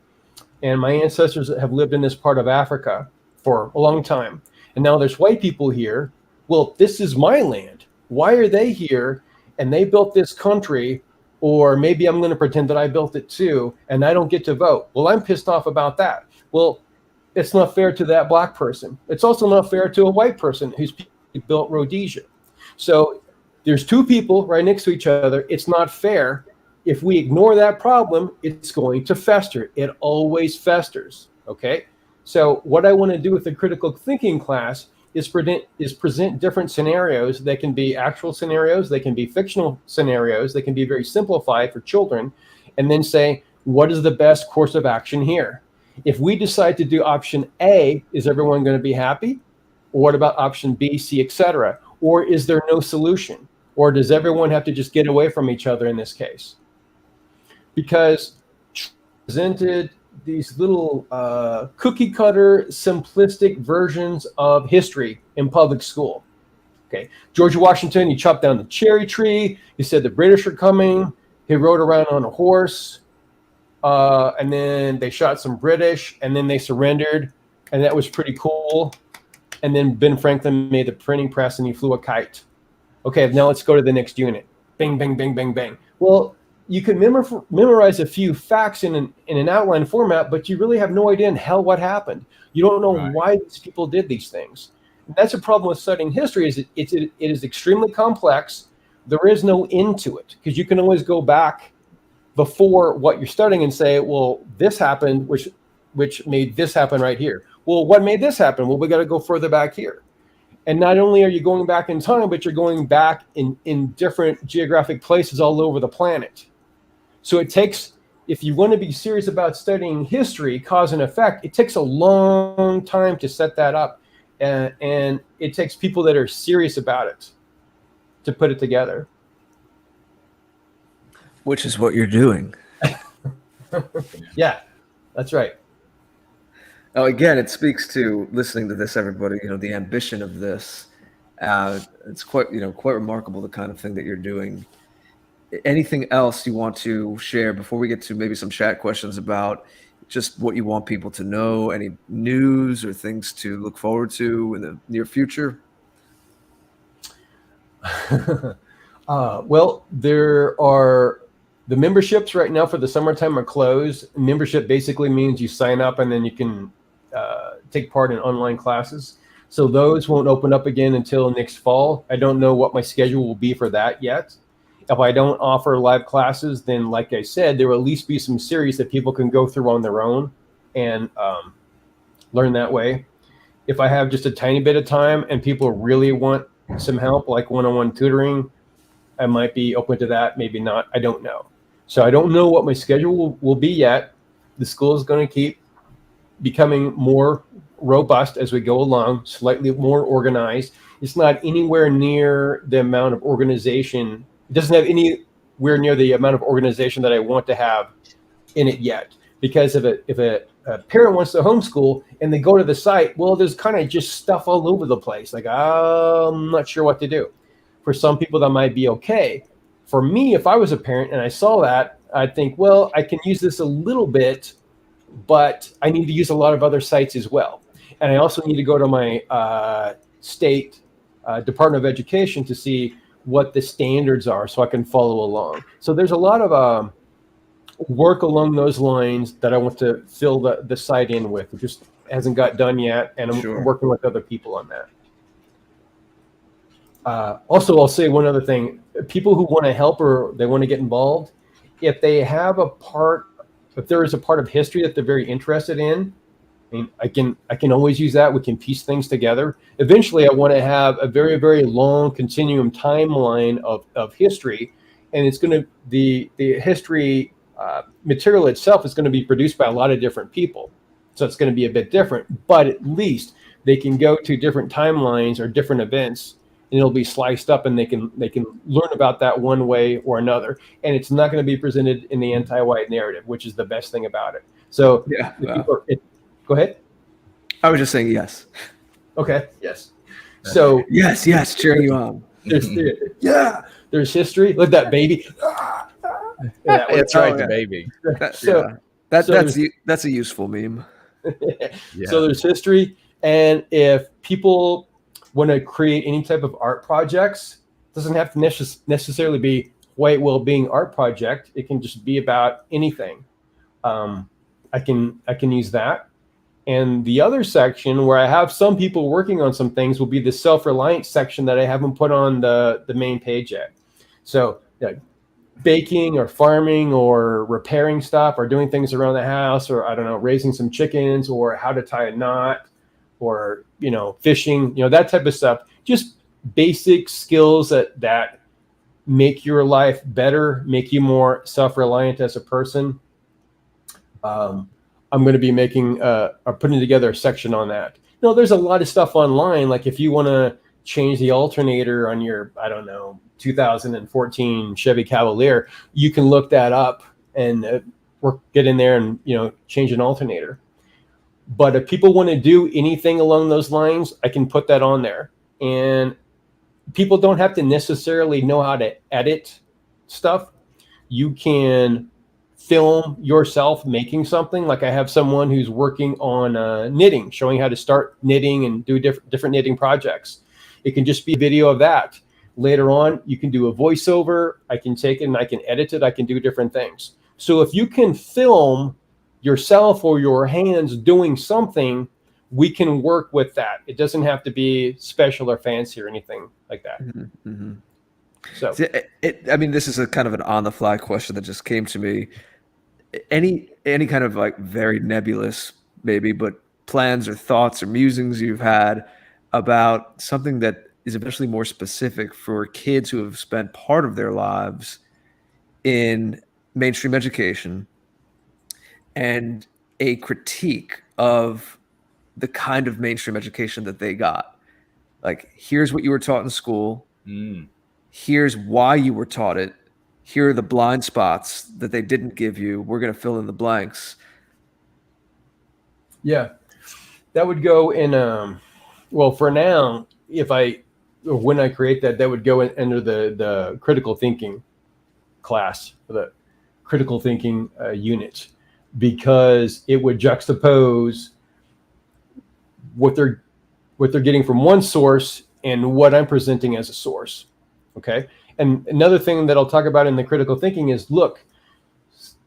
and my ancestors have lived in this part of Africa for a long time, and now there's white people here. Well, this is my land. Why are they here? And they built this country, or maybe I'm going to pretend that I built it too, and I don't get to vote. Well, I'm pissed off about that. Well, it's not fair to that black person. It's also not fair to a white person who's built Rhodesia. So there's two people right next to each other. It's not fair. If we ignore that problem, it's going to fester. It always festers. Okay. So what I want to do with the critical thinking class is present different scenarios. They can be actual scenarios. They can be fictional scenarios. They can be very simplified for children, and then say, what is the best course of action here? If we decide to do option A, is everyone going to be happy? Or what about option B, C, etc.? Or is there no solution? Or does everyone have to just get away from each other in this case? Because presented these little cookie cutter, simplistic versions of history in public school. Okay, George Washington, he chopped down the cherry tree. He said the British are coming. He rode around on a horse. And then they shot some British, and then they surrendered, and that was pretty cool. And then Ben Franklin made the printing press, and he flew a kite. Okay, now let's go to the next unit. Bang, bang, bang, bang, bang. Well, you can memorize a few facts in an outline format, but you really have no idea in hell what happened. You don't know why these people did these things. And that's a problem with studying history. Is it is extremely complex. There is no end to it, because you can always go back before what you're studying and say, well, this happened, which made this happen right here. Well, what made this happen? Well, we got to go further back here. And not only are you going back in time, but you're going back in different geographic places all over the planet. So it takes, if you want to be serious about studying history, cause and effect, it takes a long time to set that up. And it takes people that are serious about it to put it together. Which is what you're doing. Yeah. That's right. Oh, again, it speaks to listening to this, everybody, the ambition of this. It's quite remarkable, the kind of thing that you're doing. Anything else you want to share before we get to maybe some chat questions about just what you want people to know, any news or things to look forward to in the near future? Well, there are the memberships right now for the summertime are closed. Membership basically means you sign up and then you can take part in online classes. So those won't open up again until next fall. I don't know what my schedule will be for that yet. If I don't offer live classes, then like I said, there will at least be some series that people can go through on their own and learn that way. If I have just a tiny bit of time and people really want some help, like one-on-one tutoring, I might be open to that, maybe not. I don't know. So I don't know what my schedule will be yet. The school is going to keep becoming more robust as we go along, slightly more organized. It's not anywhere near the amount of organization. It doesn't have anywhere near the amount of organization that I want to have in it yet. Because if a parent wants to homeschool and they go to the site, well, there's kind of just stuff all over the place. Like, I'm not sure what to do. For some people, that might be okay. For me, if I was a parent and I saw that, I'd think, well, I can use this a little bit, but I need to use a lot of other sites as well. And I also need to go to my state Department of Education to see what the standards are so I can follow along. So there's a lot of work along those lines that I want to fill the site in with. It just hasn't got done yet, and I'm working with other people on that. Also, I'll say one other thing. People who want to help or they want to get involved, if there is a part of history that they're very interested in, I can always use that. We can piece things together. Eventually, I want to have a very, very long continuum timeline of history, and it's going to the history material itself is going to be produced by a lot of different people. So it's going to be a bit different, but at least they can go to different timelines or different events, and it'll be sliced up, and they can learn about that one way or another. And it's not going to be presented in the anti-white narrative, which is the best thing about it. So yeah, go ahead. I was just saying yes. Okay. Yes. So yes, cheering you on. There's history. Look at that baby. That's right, the baby. That's a useful meme. Yeah. So there's history, and if people want to create any type of art projects, it doesn't have to necessarily be white well-being art project. It can just be about anything. I can use that. And the other section where I have some people working on some things will be the self-reliance section that I haven't put on the main page yet. So baking or farming or repairing stuff or doing things around the house, or I don't know, raising some chickens, or how to tie a knot, or fishing, that type of stuff. Just basic skills that make your life better, make you more self-reliant as a person. I'm going to be making or putting together a section on that. There's a lot of stuff online. Like if you want to change the alternator on your, 2014 Chevy Cavalier, you can look that up and get in there and change an alternator. But if people want to do anything along those lines, I can put that on there. And people don't have to necessarily know how to edit stuff. You can film yourself making something. Like I have someone who's working on knitting, showing how to start knitting and do different knitting projects. It can just be a video of that. Later on, you can do a voiceover. I can take it and I can edit it. I can do different things. So if you can film yourself or your hands doing something, we can work with that. It doesn't have to be special or fancy or anything like that. Mm-hmm, mm-hmm. So, this is a kind of an on-the-fly question that just came to me. Any kind of like very nebulous, maybe, but plans or thoughts or musings you've had about something that is eventually more specific for kids who have spent part of their lives in mainstream education, and a critique of the kind of mainstream education that they got. Like, here's what you were taught in school. Here's why you were taught it. Here are the blind spots that they didn't give you. We're going to fill in the blanks. Yeah, that would go in. Well, for now, when I create that, that would go under the critical thinking class, the critical thinking unit, because it would juxtapose what they're getting from one source and what I'm presenting as a source. Okay. And another thing that I'll talk about in the critical thinking is, look,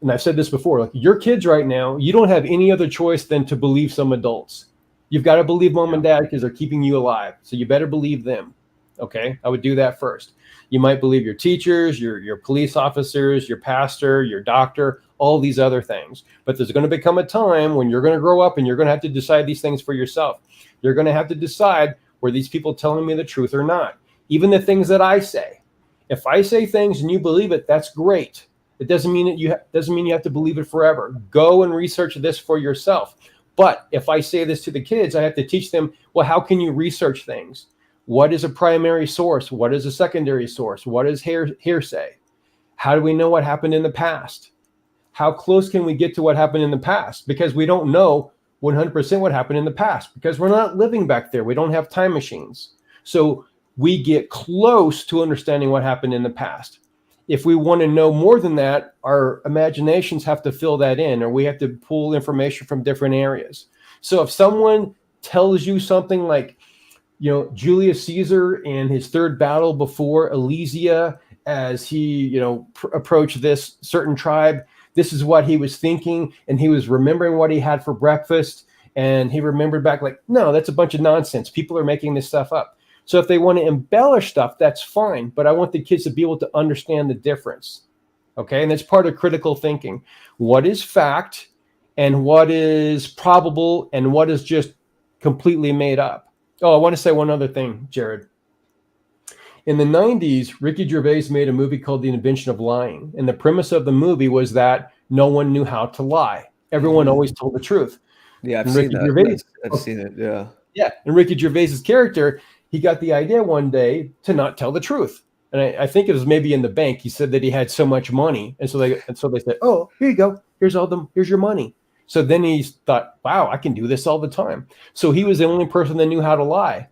and I've said this before, like, your kids right now, you don't have any other choice than to believe some adults. You've got to believe mom and dad because they're keeping you alive. So you better believe them. Okay. I would do that first. You might believe your teachers, your police officers, your pastor, your doctor, all these other things. But there's going to become a time when you're going to grow up and you're going to have to decide these things for yourself. You're going to have to decide, were these people telling me the truth or not? Even the things that I say. If I say things and you believe it, that's great. It doesn't mean that you have to believe it forever. Go and research this for yourself. But if I say this to the kids, I have to teach them, well, how can you research things? What is a primary source? What is a secondary source? What is hearsay? How do we know what happened in the past? How close can we get to what happened in the past? Because we don't know 100% what happened in the past, because we're not living back there. We don't have time machines. So we get close to understanding what happened in the past. If we want to know more than that, our imaginations have to fill that in, or we have to pull information from different areas. So if someone tells you something like, Julius Caesar and his third battle before Alesia, as he, approached this certain tribe, this is what he was thinking, and he was remembering what he had for breakfast, and he remembered back, like, no, that's a bunch of nonsense. People are making this stuff up. So if they want to embellish stuff, that's fine, but I want the kids to be able to understand the difference. Okay, and that's part of critical thinking. What is fact and what is probable and what is just completely made up? Oh, I want to say one other thing, Jared. In the 90s, Ricky Gervais made a movie called The Invention of Lying. And the premise of the movie was that no one knew how to lie. Everyone always told the truth. Yeah, I've seen that. I've seen it, yeah. Yeah, and Ricky Gervais's character, he got the idea one day to not tell the truth. And I think it was maybe in the bank. He said that he had so much money. And so they said, oh, here you go. Here's your money. So then he thought, wow, I can do this all the time. So he was the only person that knew how to lie.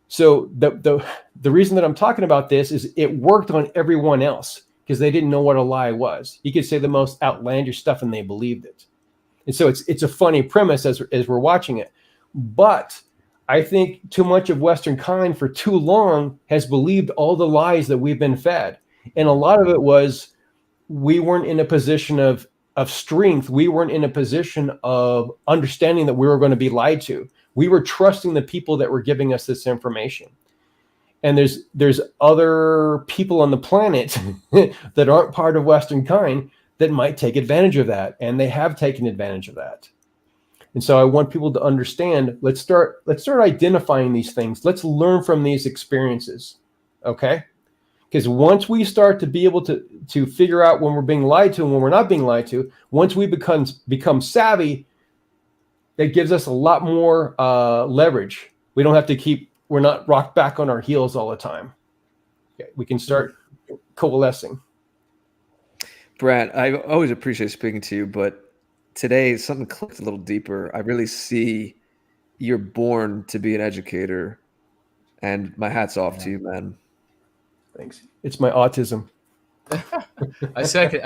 So the reason that I'm talking about this is it worked on everyone else because they didn't know what a lie was. He could say the most outlandish stuff and they believed it. And so it's a funny premise as we're watching it. But I think too much of Western kind for too long has believed all the lies that we've been fed. And a lot of it was we weren't in a position of strength. We weren't in a position of understanding that we were going to be lied to. We were trusting the people that were giving us this information. And there's other people on the planet that aren't part of Western kind that might take advantage of that. And they have taken advantage of that. And so I want people to understand, let's start identifying these things. Let's learn from these experiences. Okay? Because once we start to be able to figure out when we're being lied to and when we're not being lied to, once we become savvy, that gives us a lot more leverage. We don't have to we're not rocked back on our heels all the time. Okay, we can start coalescing. Brant, I always appreciate speaking to you, but today something clicked a little deeper. I really see you're born to be an educator, and my hat's off to you, man. Thanks. It's my autism. I second.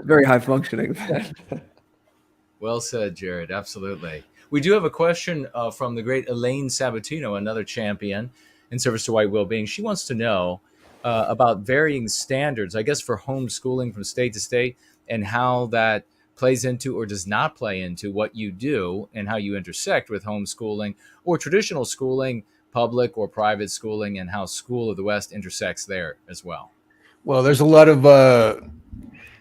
Very high functioning. Well said, Jared. Absolutely. We do have a question from the great Elaine Sabatino, another champion in service to white well-being. She wants to know about varying standards, I guess, for homeschooling from state to state, and how that plays into or does not play into what you do and how you intersect with homeschooling or traditional schooling, public or private schooling, and how School of the West intersects there as well. Well, there's a lot of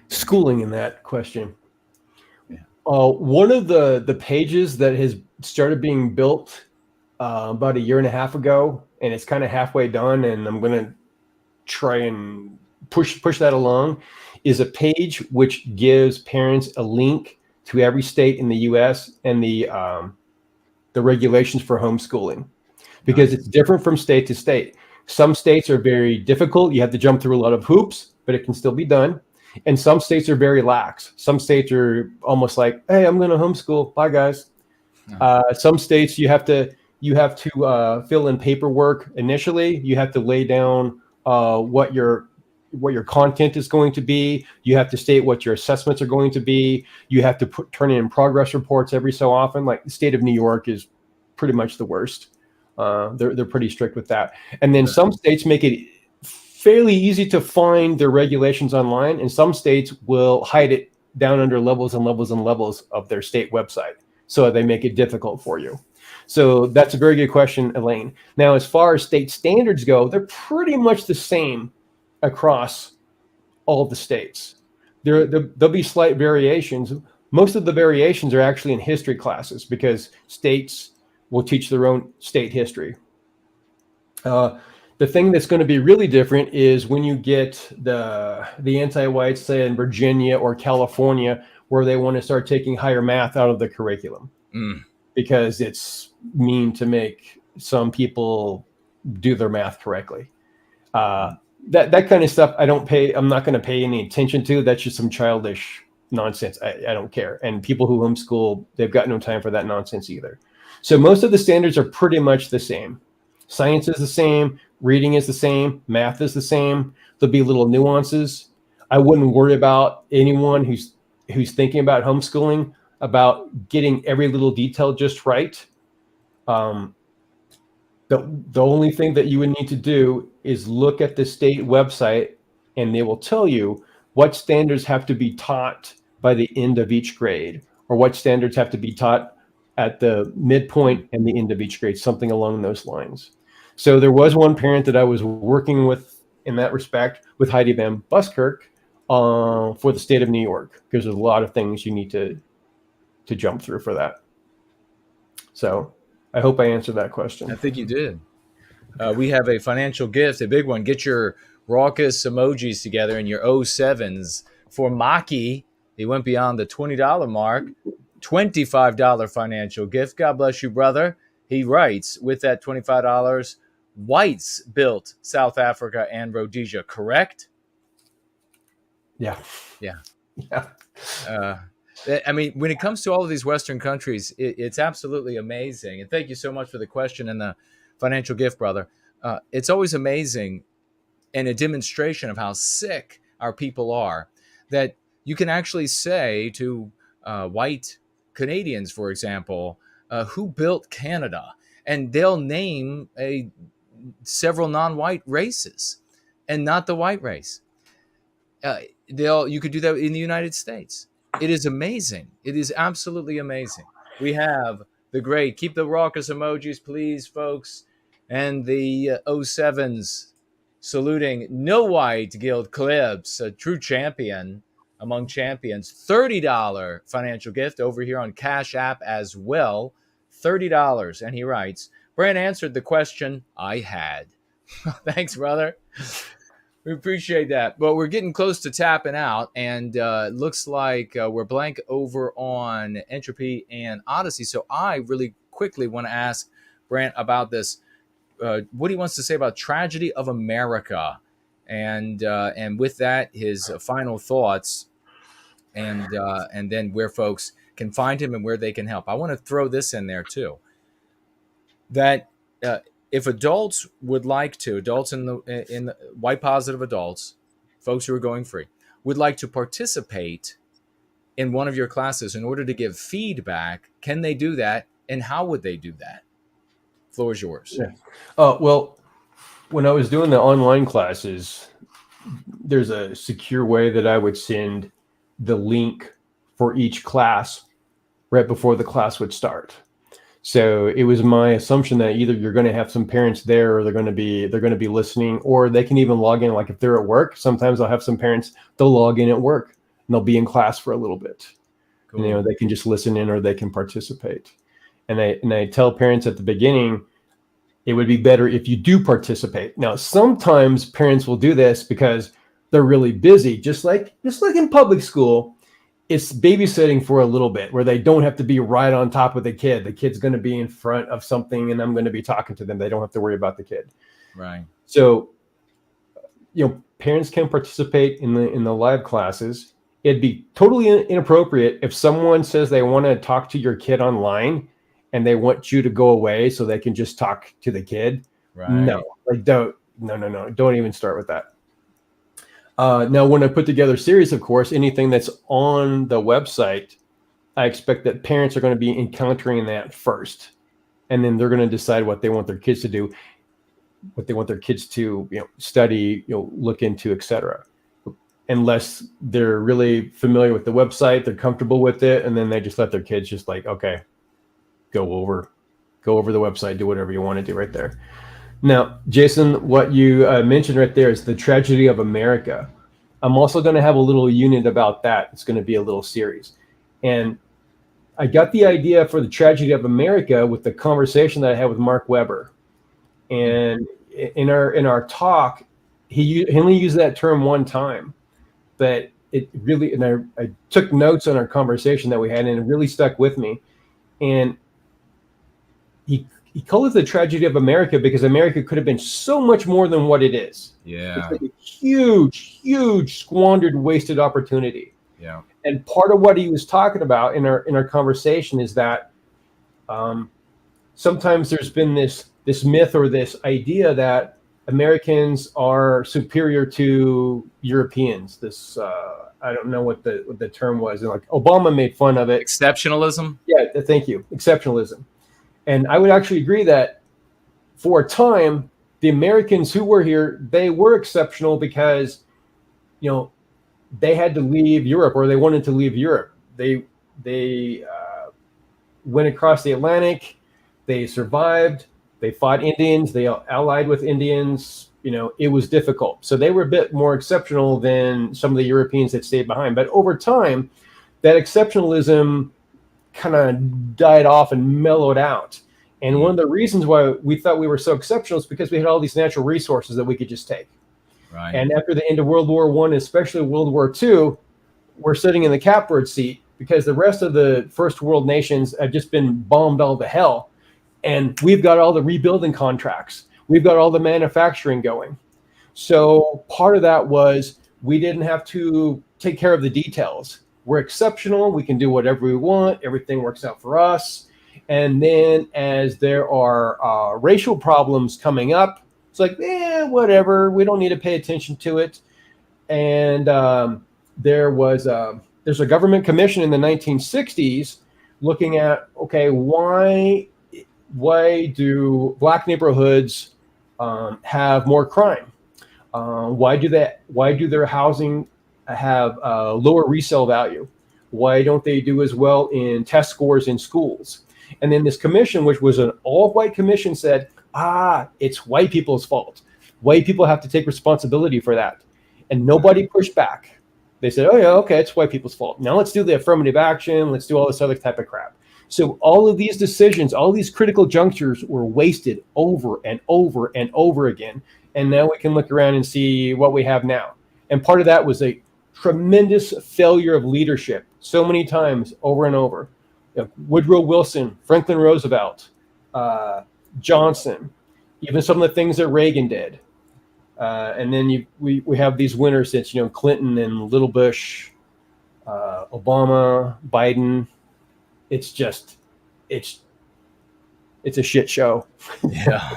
schooling in that question. Yeah. One of the pages that has started being built about 1.5 years ago, and it's kind of halfway done, and I'm going to try and push that along, is a page which gives parents a link to every state in the U.S. and the regulations for homeschooling, because it's different from state to state. Some states are very difficult. You have to jump through a lot of hoops, but it can still be done. And some states are very lax. Some states are almost like, hey, I'm going to homeschool. Bye, guys. Some states you have to fill in paperwork initially. You have to lay down what your content is going to be. You have to state what your assessments are going to be. You have to turn in progress reports every so often. Like the state of New York is pretty much the worst. They're pretty strict with that. And then some states make it fairly easy to find their regulations online, and some states will hide it down under levels and levels and levels of their state website, so they make it difficult for you. So that's a very good question, Elaine. Now, as far as state standards go, they're pretty much the same across all of the states. There'll be slight variations. Most of the variations are actually in history classes because states will teach their own state history. The thing that's going to be really different is when you get the anti-whites, say in Virginia or California, where they want to start taking higher math out of the curriculum because it's mean to make some people do their math correctly. That kind of stuff I'm not going to pay any attention to. That's just some childish nonsense. I don't care. And people who homeschool, they've got no time for that nonsense either. So most of the standards are pretty much the same. Science is the same. Reading is the same. Math is the same. There'll be little nuances. I wouldn't worry about anyone who's thinking about homeschooling about getting every little detail just right. The only thing that you would need to do is look at the state website, and they will tell you what standards have to be taught by the end of each grade, or what standards have to be taught at the midpoint and the end of each grade, something along those lines. So there was one parent that I was working with in that respect with Heidi Van Buskirk for the state of New York, because there's a lot of things you need to jump through for that. So I hope I answered that question. I think you did. We have a financial gift, a big one. Get your raucous emojis together and your 07s for Maki. He went beyond the $20 mark. $25 financial gift. God bless you, brother. He writes, with that $25, whites built South Africa and Rhodesia, correct? Yeah. I mean, when it comes to all of these Western countries, it's absolutely amazing. And thank you so much for the question and the financial gift, brother. It's always amazing and a demonstration of how sick our people are that you can actually say to white Canadians, for example, who built Canada, and they'll name several non-white races and not the white race. You could do that in the United States. It is amazing. It is absolutely amazing. We have the great, keep the raucous emojis, please, folks, and the 07s saluting No White Guild Clips, a true champion among champions. $30 financial gift over here on Cash App as well. $30. And he writes, Brant answered the question I had. Thanks, brother. We appreciate that. But we're getting close to tapping out, and it looks like we're blank over on Entropy and Odyssey. So I really quickly want to ask Brant about this, what he wants to say about Tragedy of America. And with that, his final thoughts, and then where folks can find him and where they can help. I want to throw this in there too, that if adults would like to, adults in the white positive adults, folks who are going free, would like to participate in one of your classes in order to give feedback, can they do that, and how would they do that? Floor is yours. Yeah. Well, when I was doing the online classes, there's a secure way that I would send the link for each class right before the class would start. So it was my assumption that either you're going to have some parents there, or they're going to be listening, or they can even log in. Like if they're at work, sometimes I'll have some parents, they'll log in at work and they'll be in class for a little bit. Cool. You know, they can just listen in or they can participate. And I tell parents at the beginning, it would be better if you do participate. Now, sometimes parents will do this because they're really busy, just like in public school. It's babysitting for a little bit where they don't have to be right on top of the kid. The kid's going to be in front of something and I'm going to be talking to them. They don't have to worry about the kid. Right. So, you know, parents can participate in the live classes. It'd be totally inappropriate if someone says they want to talk to your kid online and they want you to go away so they can just talk to the kid. Right. No, like don't even start with that. Now, when I put together series, of course, anything that's on the website, I expect that parents are going to be encountering that first, and then they're going to decide what they want their kids to do, what they want their kids to, study, look into, etc. Unless they're really familiar with the website, they're comfortable with it, and then they just let their kids just like, okay, go over the website, do whatever you want to do right there. Now, Jason, what you mentioned right there is the tragedy of America. I'm also going to have a little unit about that. It's going to be a little series. And I got the idea for the tragedy of America with the conversation that I had with Mark Weber. And in our talk, he only used that term one time, but it really, and I took notes on our conversation that we had, and it really stuck with me. And he called it the tragedy of America because America could have been so much more than what it is. Yeah. It's like a huge squandered, wasted opportunity. Yeah. And part of what he was talking about in our conversation is that sometimes there's been this myth or this idea that Americans are superior to Europeans. This I don't know what the term was. And like Obama made fun of it. Exceptionalism. Yeah, thank you. Exceptionalism. And I would actually agree that for a time, the Americans who were here, they were exceptional because, they had to leave Europe, or they wanted to leave Europe. They went across the Atlantic. They survived. They fought Indians. They allied with Indians. It was difficult. So they were a bit more exceptional than some of the Europeans that stayed behind. But over time, that exceptionalism kind of died off and mellowed out. And one of the reasons why we thought we were so exceptional is because we had all these natural resources that we could just take. Right. And after the end of World War I, especially World War II, we're sitting in the catbird seat because the rest of the first world nations have just been bombed all to hell. And we've got all the rebuilding contracts. We've got all the manufacturing going. So part of that was we didn't have to take care of the details. We're exceptional. We can do whatever we want. Everything works out for us. And then as there are racial problems coming up, it's like, whatever. We don't need to pay attention to it. And there's a government commission in the 1960s looking at, okay, why do Black neighborhoods have more crime? Why do their housing have lower resale value? Why don't they do as well in test scores in schools? And then this commission, which was an all-white commission, said, it's white people's fault. White people have to take responsibility for that. And nobody pushed back. They said, oh, yeah, okay, it's white people's fault. Now let's do the affirmative action. Let's do all this other type of crap. So all of these decisions, all these critical junctures were wasted over and over and over again. And now we can look around and see what we have now. And part of that was a tremendous failure of leadership so many times over and over. Woodrow Wilson, Franklin Roosevelt, Johnson, even some of the things that Reagan did. And then we have these winners since, Clinton and Little Bush, Obama, Biden. It's a shit show. Yeah.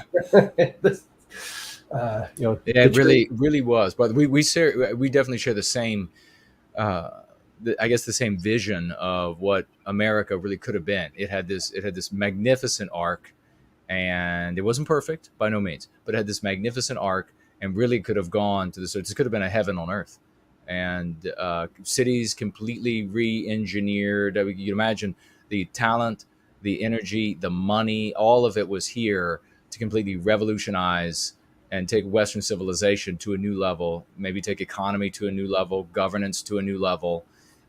It really was. But we definitely share the same, the same vision of what America really could have been. It had this magnificent arc, and it wasn't perfect by no means, but it had this magnificent arc, and really could have gone to this. This could have been a heaven on earth, and cities completely re-engineered. You can imagine the talent, the energy, the money, all of it was here to completely revolutionize and take Western civilization to a new level, maybe take economy to a new level, governance to a new level.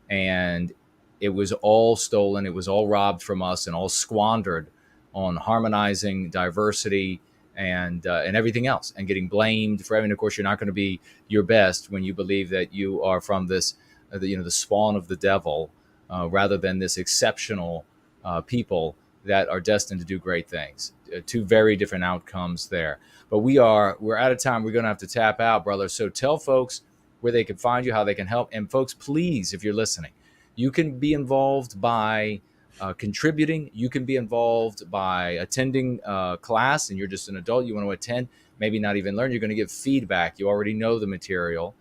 And it was all stolen. It was all robbed from us and all squandered on harmonizing diversity and everything else, and getting blamed for everything. Of course, you're not going to be your best when you believe that you are from this, the spawn of the devil, rather than this exceptional people that are destined to do great things. Two very different outcomes there. But we're out of time. We're going to have to tap out, brother. So tell folks where they can find you, how they can help. And folks, please, if you're listening, you can be involved by contributing. You can be involved by attending class, and you're just an adult. You want to attend, maybe not even learn. You're going to give feedback. You already know the material.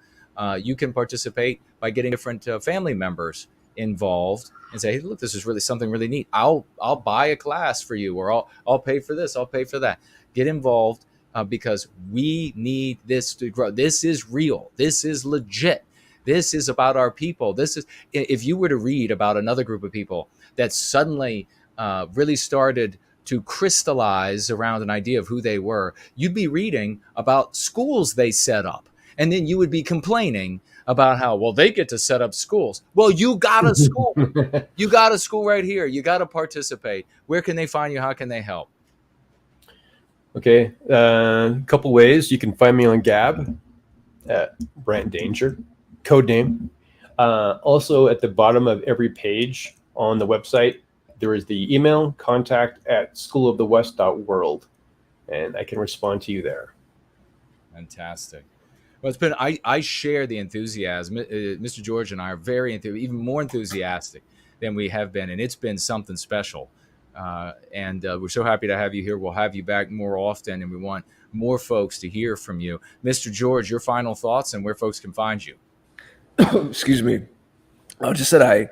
You can participate by getting different family members involved and say, hey, look, this is really something really neat. I'll buy a class for you, or I'll pay for this. I'll pay for that. Get involved because we need this to grow. This is real. This is legit. This is about our people. This is, if you were to read about another group of people that suddenly really started to crystallize around an idea of who they were, you'd be reading about schools they set up. And then you would be complaining about how, well, they get to set up schools. Well, you got a school. You got a school right here. You got to participate. Where can they find you? How can they help? Okay. A couple ways. You can find me on Gab at Brant Danger, code name. Also, at the bottom of every page on the website, there is the email contact@schoolofthewest.world, and I can respond to you there. Fantastic. Well, it's been, I share the enthusiasm. Mr. George and I are very even more enthusiastic than we have been, and it's been something special. And we're so happy to have you here. We'll have you back more often, and we want more folks to hear from you. Mr. George, your final thoughts and where folks can find you. Excuse me. I just said I,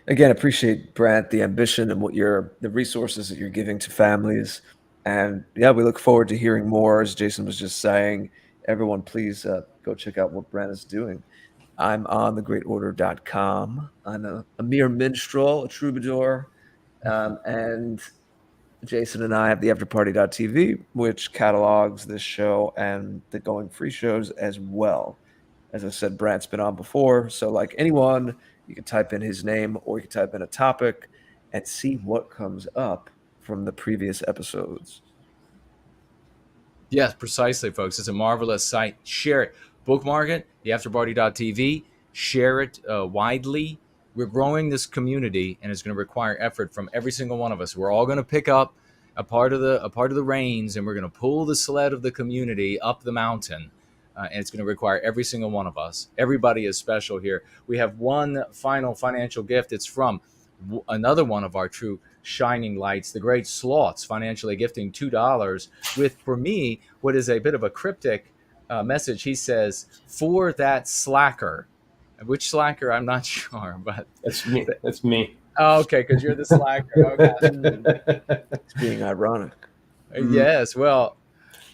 again, appreciate, Brant, the ambition and the resources that you're giving to families. And yeah, we look forward to hearing more. As Jason was just saying, everyone, please go check out what Brant is doing. I'm on thegreatorder.com. I'm a mere minstrel, a troubadour. And Jason and I have the afterparty.tv, which catalogs this show and the Going Free shows as well. As I said, Brant's been on before. So like anyone, you can type in his name or you can type in a topic and see what comes up from the previous episodes. Yes, precisely, folks. It's a marvelous site. Share it. Bookmark it, theafterparty.tv. Share it widely. We're growing this community, and it's going to require effort from every single one of us. We're all going to pick up a part of the reins, and we're going to pull the sled of the community up the mountain. And it's going to require every single one of us. Everybody is special here. We have one final financial gift. It's from another one of our true shining lights, the great Sloths, financially gifting $2 with, for me, what is a bit of a cryptic message. He says, for that slacker. Which slacker? I'm not sure, but that's me. That's me. Oh, okay, because you're the slacker. Okay. It's being ironic. Yes. Well,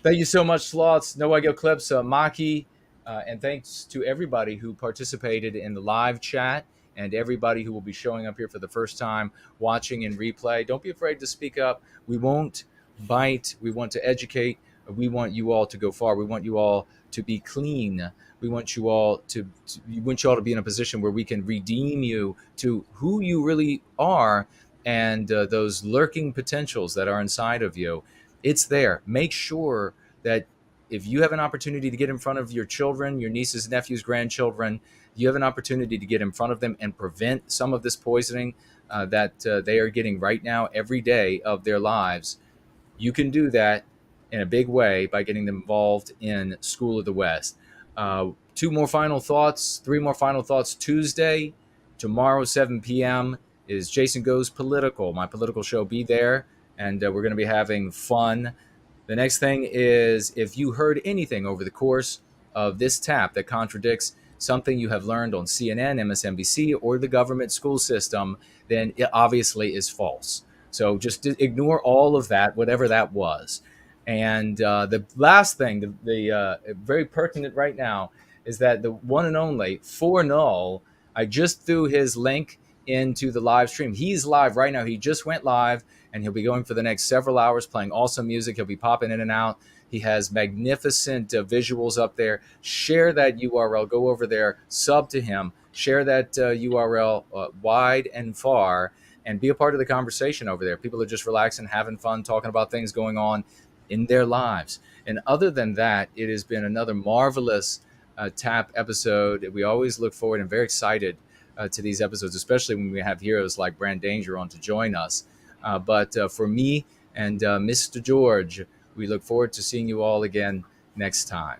thank you so much, Sloths. No White Guilt Clips, Maki, and thanks to everybody who participated in the live chat and everybody who will be showing up here for the first time, watching in replay. Don't be afraid to speak up. We won't bite. We want to educate. We want you all to go far. We want you all to be clean. We want you all to be in a position where we can redeem you to who you really are and those lurking potentials that are inside of you. It's there. Make sure that if you have an opportunity to get in front of your children, your nieces, nephews, grandchildren, you have an opportunity to get in front of them and prevent some of this poisoning that they are getting right now every day of their lives. You can do that in a big way by getting them involved in School of the West. 3 more final thoughts Tuesday. Tomorrow, 7 p.m. is Jason Goes Political, my political show. Be there, and we're going to be having fun. The next thing is, if you heard anything over the course of this tap that contradicts something you have learned on CNN, MSNBC, or the government school system, then it obviously is false. So just ignore all of that, whatever that was. And the last thing, the very pertinent right now, is that the one and only For Null, I just threw his link into the live stream. He's live right now. He just went live, and he'll be going for the next several hours playing awesome music. He'll be popping in and out. He has magnificent visuals up there. Share that URL. Go over there, sub to him. Share that URL wide and far, and be a part of the conversation over there. People are just relaxing, having fun, talking about things going on in their lives. And other than that, it has been another marvelous TAP episode. We always look forward and very excited to these episodes, especially when we have heroes like Brant Danger on to join us. But for me and Mr. George, we look forward to seeing you all again next time.